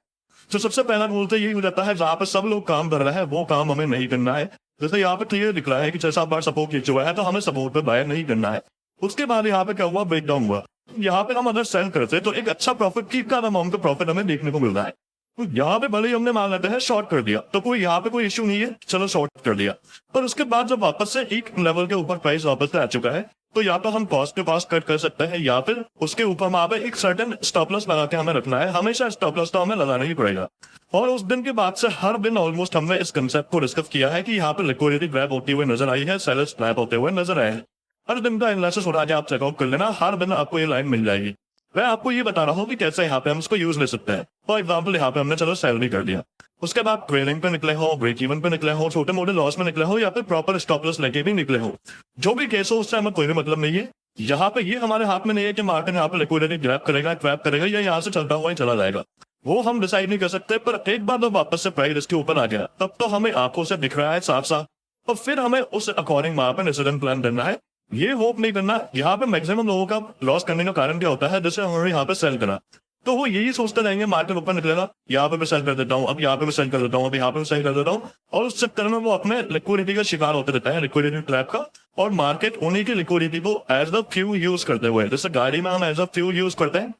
तो सबसे पहला रूल तो यही हो जाता है, जहाँ पे सब लोग काम कर रहे हैं वो काम हमें नहीं करना है। जैसे यहाँ पे क्लियर दिख रहा है कि 6-7 बार सपोर्ट खींच हुआ है, तो हमें सपोर्ट पे बाय नहीं करना है। उसके बाद यहाँ पे क्या हुआ, ब्रेकडाउन हुआ, यहाँ पे हम अगर सेल करते तो एक अच्छा प्रॉफिट की का अमाउंट का प्रॉफिट हमें देखने को मिल रहा है। तो यहाँ पे भले ही हमने मान लेते हैं शॉर्ट कर दिया, तो कोई यहाँ पे कोई इश्यू नहीं है, चलो शॉर्ट कर दिया। पर उसके बाद जब वापस से एक लेवल के ऊपर प्राइस वापस से आ चुका है, तो या तो हम कॉस्ट के पास कट कर सकते हैं, या फिर उसके ऊपर वहां पे एक सर्टेन स्टॉप लॉस लगा के हमें रखना है। हमेशा स्टॉप लॉस तो हमें लगाना ही पड़ेगा। और उस दिन के बाद से हर दिन ऑलमोस्ट हमने इस कंसेप्ट को डिस्कस किया है कि यहाँ पे लिक्विडिटी ग्रैब होती हुई नजर आई है, सेलर्स ग्रैब होते हुए नजर आए हैं। हर दिन का एनालिसिस हो रहा है, आप चेकआउट कर लेना, हर दिन आपको ये लाइन मिल जाएगी। मैं आपको ये बता रहा हूँ कि कैसे यहाँ पे हम इसको यूज ले सकते हैं। फॉर एग्जाम्पल यहाँ पे हमने चलो सेल भी कर दिया, उसके बाद ट्रेलिंग पे निकले हो, ब्रेक इवन पे निकले हो, छोटे मोटे लॉस में निकले हो, या फिर प्रॉपर स्टॉप लॉस लेके भी निकले हो, जो भी केस हो उससे हमें कोई भी मतलब नहीं है। यहाँ पे ये हमारे हाथ में नहीं है कि मार्केट यहाँ पे लिक्विडिटी ग्रैब करेगा, ट्रैप करेगा, या यहाँ से चलता हुआ ही चला जाएगा, वो हम डिसाइड नहीं कर सकते। पर एक बार जब वापस से प्राइस इसके ऊपर आ गया, तब तो हमें आंखों से दिख रहा है साफ साफ, और फिर हमें उस अकॉर्डिंग वहां पे डिसीजन प्लान करना है। ये होप नहीं करना। यहाँ पे मैक्सिमम लोगों का लॉस करने का कारण क्या होता है, जैसे हमें यहाँ पे सेल करना, तो वो यही सोचते रहेंगे मार्केट ऊपर निकलेगा, यहाँ पे मैं सेल कर देता हूँ, अब यहाँ पे मैं सेल कर देता हूँ, अब यहाँ पे मैं सेल कर देता हूँ, और उस चक्कर में वो अपने लिक्विडिटी का शिकार होते रहता है, लिक्विडिटी ट्रैप का। और मार्केट उन्हीं की लिक्विडिटी को एज द फ्यूल यूज करते हुए, जैसे गाड़ी में हम एज अ फ्यूल यूज करते हैं,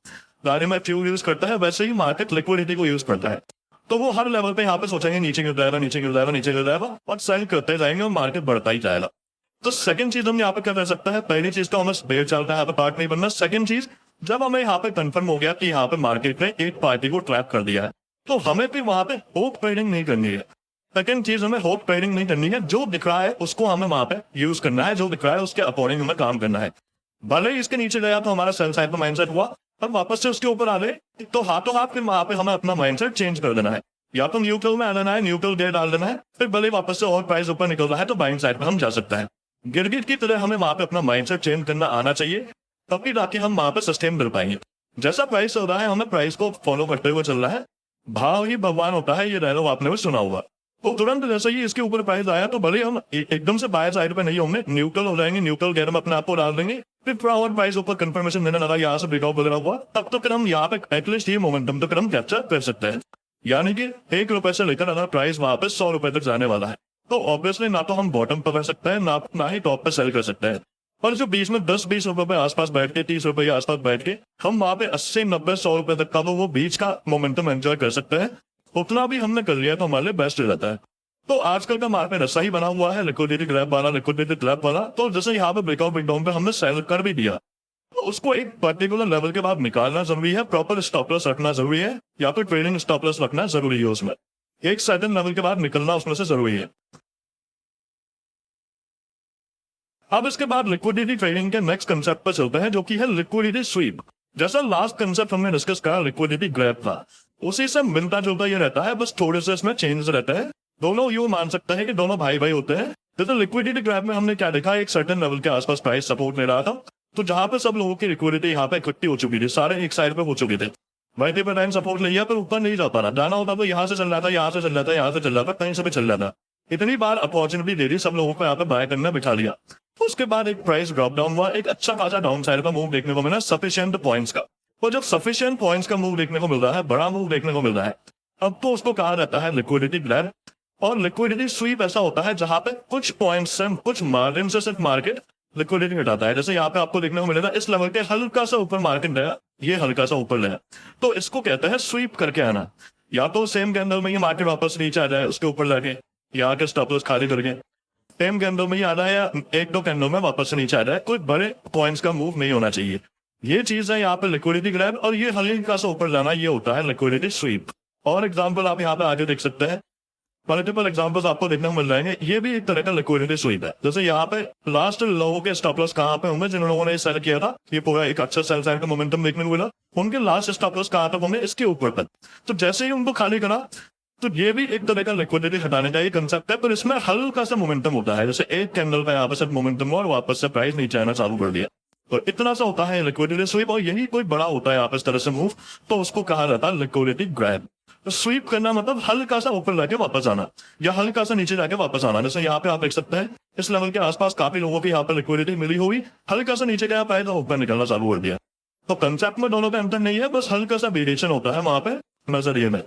गाड़ी में फ्यूल यूज करता है, वैसे ही मार्केट लिक्विडिटी को यूज करता है। तो वो हर लेवल पे यहाँ पे सोचेंगे नीचे गिर जाएगा, नीचे गिर जाएगा, नीचे गिर जाएगा, और सेल करते जाएंगे और मार्केट बढ़ता ही जाएगा। तो सेकंड चीज हम यहाँ पे क्या कर सकता है, पहली चीज तो हमें बेयर चलता है, यहाँ पे पार्ट नहीं बनना। सेकंड चीज, जब हमें यहाँ पे कंफर्म हो गया कि यहाँ पे मार्केट ने एक पार्टी को ट्रैप कर दिया है, तो हमें भी वहां पे होप ट्रेडिंग नहीं करनी है। सेकंड चीज, हमें होप ट्रेडिंग नहीं करनी है, जो दिख रहा है उसको हमें वहां पे यूज करना है, जो दिख रहा है उसके अकॉर्डिंग हमें काम करना है। भले ही इसके नीचे गया तो हमारा सेल साइड पर माइंडसेट हुआ, पर वापस से उसके ऊपर आ गए तो हाथों हाथ फिर वहां पे हमें अपना माइंडसेट चेंज कर देना है, या तो न्यूट्रल में आ जाना है, न्यूट्रल डे डाल देना है, फिर भले वापस से और प्राइस ऊपर निकल रहा है तो बाइंग साइड पे हम जा सकते हैं। गिरगिट की तरह हमें वहां पे अपना माइंडसेट चेंज करना आना चाहिए, तभी जाके हम वहां पे सस्टेन कर पाएंगे। जैसा प्राइस चल रहा है हमें प्राइस को फॉलो करते हुए चल रहा है। भाव ही भगवान होता है, ये डायलॉग आपने भी सुना हुआ। तो तुरंत जैसे ही इसके ऊपर प्राइस आया तो भले हम एकदम से बाय साइड पे नहीं होंगे, न्यूट्रल हो जाएंगे, न्यूट्रल गेयर में अपने आप को डाल देंगे, फिर थोड़ा और प्राइस ऊपर कंफर्मेशन देने लगा, यहाँ से ब्रेकआउट वगैरह हुआ, तब तो फिर हम यहाँ पे एटलीस्ट ये मोमेंटम तो फिर हम कैप्चर कर सकते हैं। यानी कि 1 रुपए से लेकर अगर प्राइस वहां पे 100 रुपए तक जाने वाला है, तो ऑब्वियसली ना तो हम बॉटम पर कर सकते हैं, ना ही टॉप पे सेल कर सकते हैं। पर जो बीच में 10-20 रुपए पे आसपास बैठ के, 30 रुपए के आसपास बैठ के हम वहां पे 80-90-100 रुपए तक का वो बीच का मोमेंटम एंजॉय कर सकते हैं, उतना भी हमने कर लिया तो हमारे लिए बेस्ट रहता है। तो आजकल का मार्केट ऐसा ही बना हुआ है, लिक्विडिटी ग्रैब वाला, लिक्विडिटी ट्रैप वाला। तो जैसे यहाँ पे ब्रेकआउट ब्रेकडाउन पे हमने सेल कर भी दिया, तो उसको एक पर्टिकुलर लेवल के बाद निकालना जरूरी है, प्रॉपर स्टॉप लॉस रखना जरूरी है, या फिर ट्रेडिंग स्टॉप लॉस रखना जरूरी है। उसमें एक सर्टेन लेवल के बाद निकलना उसमें से जरूरी है। अब इसके बाद लिक्विडिटी ट्रेडिंग के नेक्स्ट कंसेप्ट पर चलते हैं, जो कि है लिक्विडिटी स्वीप। जैसा लास्ट कंसेप्ट हमने डिस्कस करा लिक्विडिटी ग्रैब था, उसी से मिलता जुलता ये रहता है, बस थोड़े से इसमें चेंज रहता है। दोनों यूं मान सकते हैं कि दोनों भाई भाई होते हैं। जैसे लिक्विडिटी ग्रैब में हमने क्या देखा, एक सर्टेन लेवल के आसपास प्राइस सपोर्ट ले रहा था, तो जहां पे सब लोगों की लिक्विडिटी यहाँ पे इकट्ठी हो चुकी थी, सारे एक साइड पे हो चुके थे, वहीं पे टाइम सपोर्ट लिया, पर ऊपर नहीं जा पा रहा, जाना होता तो यहाँ से चल रहा था, यहाँ से चल रहा था, यहाँ से चल रहा था, कहीं से भी चल रहा था। इतनी बार अपॉर्चुनिटी दे दी सब लोगों को यहाँ पे बाय करना बिठा लिया। तो उसके बाद एक प्राइस ड्रॉप डाउन हुआ, एक अच्छा खासा डाउन साइड का मूव देखने को मिला सफिशिएंट पॉइंट्स का। तो जब सफिशिएंट पॉइंट्स का मूव देखने को मिल रहा है, बड़ा मूव देखने को मिल रहा है, अब तो उसको कहा जाता है लिक्विडिटी ग्रैब। और लिक्विडिटी स्वीप ऐसा होता है जहां पे कुछ पॉइंट्स से, कुछ मार्जिन से सिर्फ मार्केट लिक्विडिटी घटाता है। जैसे यहाँ पे आपको देखने को मिलेगा इस लेवल के हल्का सा ऊपर मार्केट गया, ये हल्का सा ऊपर गया, तो इसको कहते हैं स्वीप करके आना। या तो सेम कैंडल में ये मार्केट वापस नीचे आ जाए उसके ऊपर लगे, यहाँ के स्टॉप लॉस खाली करके सेम कैंडल में ही आ रहा है, या 1-2 कैंडल में वापस से नीचे आ रहा है, कोई बड़े पॉइंट्स का मूव नहीं होना चाहिए। ये चीज है यहाँ पे लिक्विडिटी ग्रैब, और ये हल्का सा ऊपर जाना, ये होता है लिक्विडिटी स्वीप। और एग्जाम्पल आप यहाँ पे आगे देख सकते हैं, मल्टीपल एग्जांपल्स आपको देखने को मिल जाएंगे। ये भी एक तरह का लिक्विडिटी स्वीप है। जैसे यहाँ पे लास्ट लोगों के स्टॉप लॉस कहाँ पे होंगे, जिन लोगों ने सेल किया था, ये पूरा एक अच्छा सेल साइड का मोमेंटम देखने को मिला, उनके लास्ट स्टॉप लॉस कहाँ तक होंगे, इसके ऊपर तक। तो जैसे ही उनको खाली करा, तो ये भी एक तरह का लिक्विडिटी हटाने का ये कंसेप्ट है, पर इसमें हल्का सा मोमेंटम होता है। जैसे एक कैंडल का यहाँ पे सिर्फ मोमेंटम हुआ और वापस से प्राइस नीचे आना चालू कर दिया, तो इतना सा होता है लिक्विडिटी स्वीप। और यही कोई बड़ा होता है यहाँ पे इस तरह से मूव, तो उसको कहा जाता है लिक्विडिटी ग्रैब। तो स्वीप करना मतलब हल्का सा ऊपर जाके वापस आना, या हल्का सा नीचे जाके वापस आना। जैसे यहाँ पे आप देख सकते हैं इस लेवल के आसपास काफी लोगों की यहाँ पे लिक्विडिटी मिली हुई, हल्का सा नीचे गया पाए तो ऊपर निकलना चालू कर दिया। तो कंसेप्ट में दोनों पे अंतर नहीं है, बस हल्का सा वेरिएशन होता है वहां पे नजरिए में।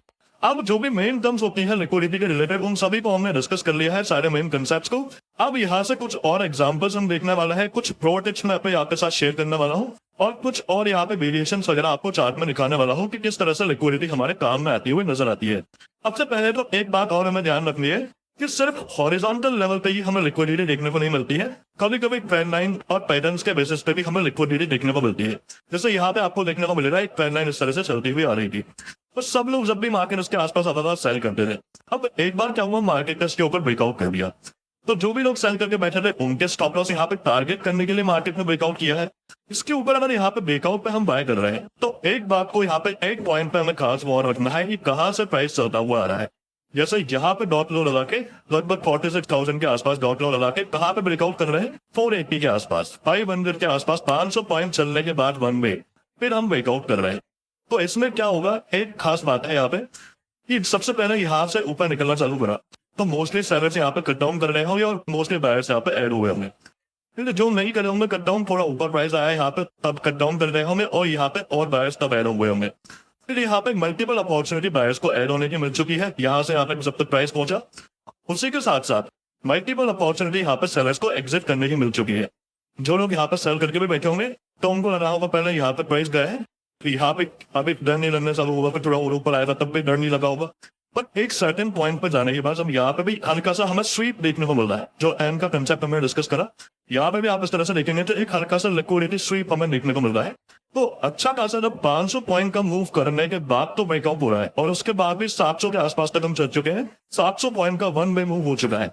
अब जो भी मेन टर्म्स होती हैं लिक्विडिटी के रिलेटेड उन सभी को हमने डिस्कस कर लिया है, सारे मेन कंसेप्ट्स को। अब यहाँ से कुछ और एग्जांपल्स हम देखने वाला है, कुछ प्रो टिप्स मैं अपने आपके साथ शेयर करने वाला हूँ और कुछ और यहाँ पे वेरिएशंस वगैरह आपको चार्ट में दिखाने वाला हूँ कि किस तरह से लिक्विडिटी हमारे काम में आती हुई नजर आती है। सबसे पहले तो एक बात और हमें ध्यान रखनी है कि सिर्फ हॉरिजॉन्टल लेवल पे ही हमें लिक्विडिटी देखने को नहीं मिलती है, कभी कभी ट्रेंड लाइन और पैटर्न्स के बेसिस पे भी हमें लिक्विडिटी देखने को मिलती है। जैसे यहाँ पे आपको देखने को मिलेगा एक ट्रेंड लाइन इस तरह से चलती हुई आ रही थी, तो सब लोग जब भी मार्केट उसके आसपास आता था सेल करते थे। अब एक बार क्या हुआ, मार्केट ने इसके ऊपर ब्रेकआउट कर दिया, तो जो भी लोग सेल करके बैठे थे उनके स्टॉप लॉस यहाँ पे टारगेट करने के लिए मार्केट ने ब्रेकआउट किया है। इसके ऊपर अगर यहाँ पे ब्रेकआउट पे हम बाय कर रहे हैं तो एक बात को यहाँ पे एक पॉइंट पे हमें खास गौर रखना है कि कहाँ से प्राइस चलता हुआ आ रहा है। जैसे यहाँ पे डॉट लो लगा के लगभग 46,000 के आसपास डॉट लो लगा के कहाँ पे ब्रेकआउट कर रहे हैं, 480 के आसपास, 500 के आसपास, 500 पॉइंट चलने के बाद वन वे फिर हम ब्रेकआउट कर रहे हैं। तो इसमें क्या होगा, एक खास बात है यहाँ पे कि सबसे पहले यहाँ से ऊपर निकलना चालू करा तो मोस्टली सेलर्स यहाँ पे कट डाउन कर रहे होंगे और मोस्टली बायर्स यहाँ पे ऐड हुए होंगे। क्योंकि जो नहीं कर रहे होंगे कट डाउन, थोड़ा ऊपर प्राइस आया यहाँ पे तब कट डाउन कर रहे होंगे और यहाँ पे और बायर्स तब ऐड हुए होंगे। फिर यहाँ पे मल्टीपल अपॉर्चुनिटी बायर्स को ऐड होने की मिल चुकी है यहाँ से यहाँ पे जब तक प्राइस पहुंचा। उसी के साथ साथ मल्टीपल अपॉर्चुनिटी यहाँ पे सेलर्स को एग्जिट करने की मिल चुकी है। जो लोग यहाँ पे सेल करके भी बैठे होंगे तो उनको लगा होगा पहले यहाँ पे प्राइस गया है, तो यहाँ पे अभी डर नहीं लगने चालू होगा, फिर थोड़ा और ऊपर आएगा तब भी डर नहीं लगा होगा। बट एक सर्टेन पॉइंट पर जाने के बाद अब यहाँ पे भी हल्का सा हमें स्वीप देखने को मिल रहा है, जो एन का कंसेप्ट हमने डिस्कस करा। यहाँ पे भी आप इस तरह से देखेंगे तो एक हल्का सा लिक्विडिटी स्वीप हमें देखने को मिल रहा है। तो अच्छा खासा जब 500 पॉइंट का मूव करने के बाद तो ब्रेकआउट हो रहा है और उसके बाद भी 700 के आसपास तक हम चल चुके हैं, 700 पॉइंट का वन वे मूव हो चुका है।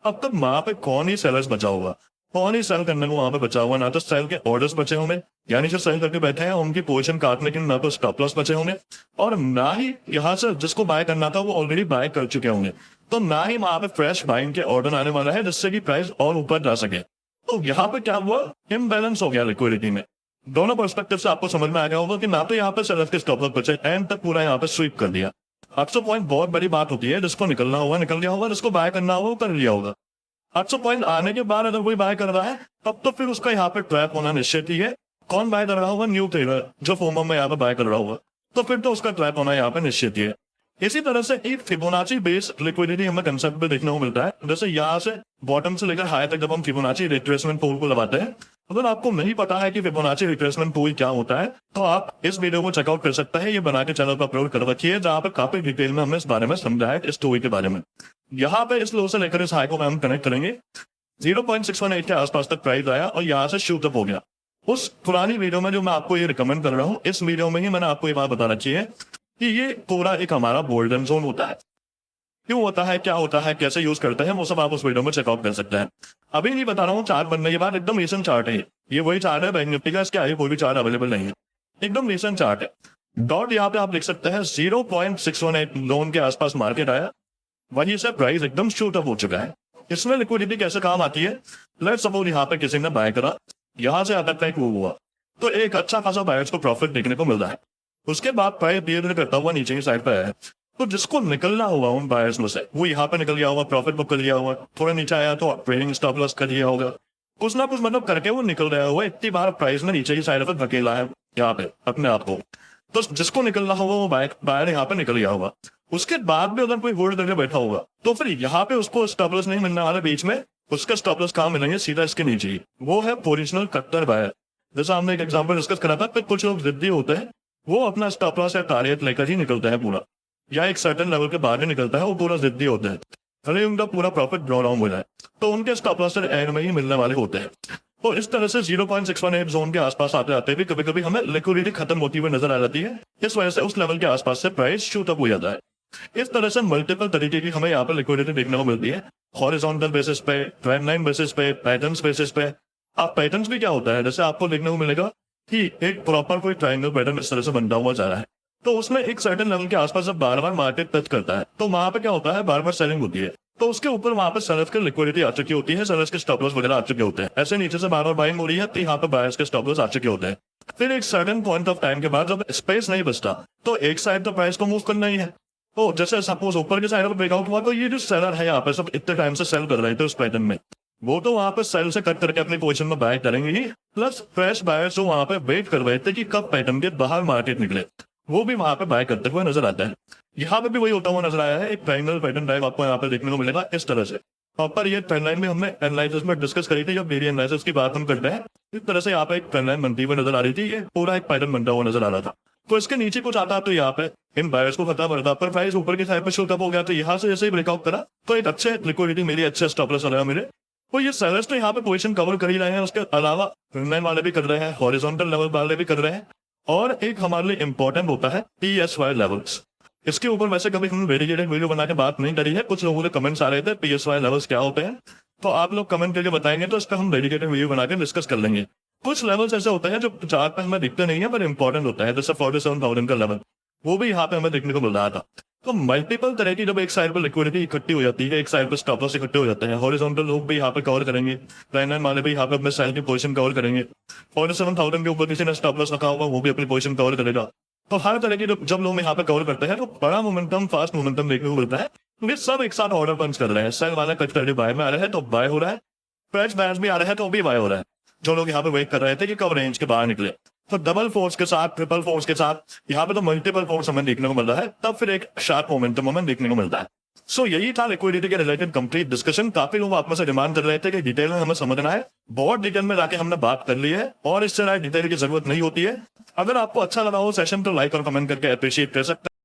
अब तक वहां पे कौन ही सेलर्स बचा होगा, कौन ही सेल करने को वहां पे बचा हुआ, ना तो सेल के ऑर्डर्स बचे होंगे, यानी जो सेल करके बैठे हैं उनकी पोजीशन काटने के ना तो स्टॉप लॉस बचे होंगे, और ना ही यहाँ से जिसको बाय करना था वो ऑलरेडी बाय कर चुके होंगे, तो ना ही वहां पे फ्रेश बाइंग के ऑर्डर आने वाला है जिससे कि प्राइस और ऊपर जा सके। तो यहाँ पे क्या हुआ, इम्बैलेंस हो गया लिक्विडिटी में। दोनों पर्सपेक्टिव से आपको समझ में आ गया होगा कि ना तो यहाँ पे सेलर्स के स्टॉप लॉस बचे, एंड तक पूरा यहाँ पे स्वीप कर दिया। 800 पॉइंट बहुत बड़ी बात होती है, जिसको निकलना होगा निकल गया होगा, जिसको बाय करना होगा वो कर लिया होगा। 800 पॉइंट आने के बाद अगर कोई बाय कर रहा है तब तो फिर उसका यहाँ पे ट्रैप होना निश्चित ही है। कौन बाय कर रहा होगा, न्यू ट्रेडर जो फोमो में यहाँ पे बाय कर रहा होगा, तो फिर तो उसका ट्रैप होना यहाँ पे निश्चित ही है। इसी तरह से एक फिबोनाची बेस्ड लिक्विडिटी हमें कंसेप्ट में देखने को मिलता है। जैसे यहाँ से बॉटम से लेकर हाई तक जब हम फिबोनाची रिट्रेसमेंट पूल को लगाते हैं, अगर आपको नहीं पता है कि फिबोनाची रिट्रेसमेंट पूल क्या होता है तो आप इस वीडियो को चेकआउट कर सकते हैं, ये बना के चैनल पर अपलोड कर रखी है जहाँ पे काफी डिटेल में हमने इस बारे में समझा है, इस स्टोरी के बारे में। यहाँ पे इस लो से लेकर इस हाई को हम कनेक्ट करेंगे, 0.618 के आसपास तक प्राइस आया और यहाँ से शूट अप हो गया। उस पुरानी वीडियो में जो मैं आपको ये रिकमेंड कर रहा हूँ, इस वीडियो में ही मैंने आपको ये बात बता रखी है कि ये पूरा एक हमारा गोल्डन जोन होता है। क्यों होता है, क्या होता है, कैसे यूज करते हैं, वो सब आप उस वीडियो में चेकआउट कर सकते हैं। अभी नहीं बता रहा हूँ, चार्ट बनने के बाद एकदम रीसेंट चार्ट है ये वही चार्ट है बैंक निफ्टी का, इसके आगे कोई भी चार्ट अवेलेबल नहीं है, एकदम रीसेंट चार्ट है। डॉट यहाँ पे आप लिख सकते हैं 0.618 लोन के आसपास मार्केट आया, वहीं से प्राइस एकदम शूट अप हो चुका है। इसमें लिक्विडिटी कैसे काम आती है, लेट्स सपोज यहाँ पे किसी ने बाय करा, यहाँ से आता तक मूव हुआ तो एक अच्छा खासा बायर्स को प्रॉफिट देखने को मिल रहा है। उसके बाद प्राइस धीरे धीरे करता हुआ नीचे की साइड पे आया, तो जिसको निकलना हुआ उन बायर्स में से वो यहाँ पे निकल गया होगा, प्रॉफिट बुक कर लिया होगा, थोड़ा नीचे आया तो ट्रेडिंग स्टॉप लॉस कर दिया होगा, कुछ ना कुछ मतलब करके वो निकल रहा हुआ। इतनी बार प्राइस ने नीचे की साइड पे धकेला है यहाँ पे अपने आप को, तो जिसको निकलना होगा वो बायर यहाँ पे निकल गया होगा। उसके बाद भी अगर कोई होल्ड करके बैठा होगा तो फिर यहाँ पे उसको स्टॉप लॉस नहीं मिलने वाला बीच में, उसका स्टॉप लॉस कहाँ मिलेंगे, सीधा इसके नीचे ही, वो है ओरिजिनल कट्टर बायर। जैसा हमने एक एग्जांपल डिस्कस करा था, फिर कुछ लोग जिद्दी होते हैं, वो अपना स्टॉप लॉस या टारगेट लेकर ही निकलता है पूरा, या एक सर्टेन लेवल के बाद ही निकलता है, वो पूरा जिद्दी होता है, अरे उनका पूरा प्रॉफिट ड्रॉ डाउन हो जाए तो उनके स्टॉप लॉस एंड में ही मिलने वाले होते हैं। तो इस तरह से 0.618 जोन के आसपास आते आते भी कभी कभी हमें लिक्विडिटी खत्म होती हुई नजर आ जाती है, इस वजह से उस लेवल के आसपास से प्राइस शूट अप हो जाता है। इस तरह से मल्टीपल तरीके की हमें यहाँ पर लिक्विडिटी देखने को मिलती है, हॉरिजॉन्टल बेसिस पे, ट्रेंड लाइन बेसिस पे, पैटर्न्स बेसिस पे। आप पैटर्न्स भी क्या होता है, जैसे आपको देखने को मिलेगा कि एक प्रॉपर कोई ट्रायंगल पैटर्न इस तरह से बनता हुआ जा रहा है, तो उसमें एक सर्टेन लेवल के आसपास जब बार बार मार्केट टच करता है तो वहां पे क्या होता है, बार बार सेलिंग होती है, तो उसके ऊपर वहां पे सेलर्स की लिक्विडिटी आ चुकी होती है, सेलर्स के स्टॉप लॉस वगैरह आ चुके होते हैं। ऐसे नीचे से बार बार बाइंग हो रही है तो यहाँ पे बायर्स के स्टॉप लॉस आ चुके होते हैं। फिर एक सर्टेन पॉइंट ऑफ टाइम के बाद जब स्पेस नहीं बचता तो एक साइड तो प्राइस को मूव करना ही है। तो जैसे सपोज ऊपर के साइड पर ब्रेकआउट हुआ तो ये जो सेलर है यहाँ पे सब इतने टाइम से सेल कर रहे थे उस पैटर्न में, वो तो वहां पे सेल से कट करके अपनी पोजीशन में बाय करेंगे ही, प्लस फ्रेश बायर्स जो वहां पे वेट कर रहे थे कि कब पैटर्न के बाहर मार्केट निकले, वो भी वहां पे बाय करते हुए नजर आता है। यहाँ पे भी वही होता हुआ नजर आया है। एक ट्रायंगल पैटर्न टाइप आपको यहाँ पे देखने को मिलेगा इस तरह से। प्रॉपर ये ट्रेंड लाइन में हमने एनालिसिस में डिस्कस करी थी, जब डेली एनालिसिस की बात हम करते हैं, इस तरह से यहाँ पे एक ट्रेंड लाइन बनती हुई नजर आ रही थी। ये पूरा एक पैटर्न बनता हुआ नजर आ रहा था। तो इसके नीचे कुछ आता तो यहाँ पे इन बायर्स को खतरा पड़ता, पर प्राइस ऊपर की साइड पे शूट अप हो गया, तो यहाँ से जैसे ही ब्रेकआउट करा तो एक अच्छे लिक्विडिटी मिली, अच्छे स्टॉप लॉस वगैरह मिले। तो ये सेलर्स तो यहाँ पे पोजीशन कवर कर ही रहे हैं, उसके अलावा ट्रेंड लाइन वाले भी कर रहे हैं, हॉरिजॉन्टल लेवल वाले भी कर रहे हैं। और एक हमारे लिए इंपॉर्टेंट होता है PSY लेवल्स। इसके ऊपर वैसे कभी हमने डेडिकेटेड वीडियो बना के बात नहीं करी है। कुछ लोगों के कमेंट्स आ रहे थे PSY लेवल्स क्या होते हैं, तो आप लोग कमेंट करके बताएंगे तो इस पर हम डेडिकेटेड वीडियो बना के डिस्कस कर लेंगे। कुछ लेवल्स ऐसे होते हैं जो चार्ट पे हमें दिखते नहीं है पर इंपॉर्टेंट होता है, जैसे 47,000 का लेवल, वो भी यहाँ पे हमें देखने को मिल रहा था। तो मल्टीपल तरह की जब एक साइड पर लिक्विडिटी इकट्ठी हो जाती है, एक साइड पर स्टॉप लॉस इकट्ठे हो जाते हैं, हॉरिजॉन्टल लोग भी यहाँ पे कवर करेंगे, ट्रेंड लाइन वाले भी यहाँ पे अपने सेल की पोजीशन कवर करेंगे, 47,000 के ऊपर किसी ने स्टॉप लॉस रखा होगा वो भी अपनी पोजीशन कवर करेगा। तो हर तरह की जब लोग यहाँ पे कवर करते हैं तो बड़ा मोमेंटम, फास्ट मोमेंटम देखने को मिलता है। ये सब एक साथ ऑर्डर पंच कर रहे हैं। सेल वाला कट करके बाय में आ रहे हैं तो बाय हो रहा है, प्राइस बैंड्स भी आ रहे हैं तो भी बाय हो रहा है। जो लोग यहाँ पे वेट कर रहे थे कि कब रेंज के बाहर निकले, तो डबल फोर्स के साथ, ट्रिपल फोर्स के साथ यहाँ पे तो मल्टीपल फोर्स हमें देखने को मिल रहा है, तब फिर एक शार्प मोमेंटम हमें देखने को मिलता है। सो यही था लिक्विडिटी के रिलेटेड कंप्लीट डिस्कशन। काफी लोग आप में से डिमांड कर रहे थे कि डिटेल में हमें समझना है, बहुत डिटेल में जाके हमने बात कर ली है और इससे डिटेल की जरूरत नहीं होती है। अगर आपको अच्छा लगा हो सेशन तो लाइक और कमेंट करके अप्रिशिएट कर सकते हैं।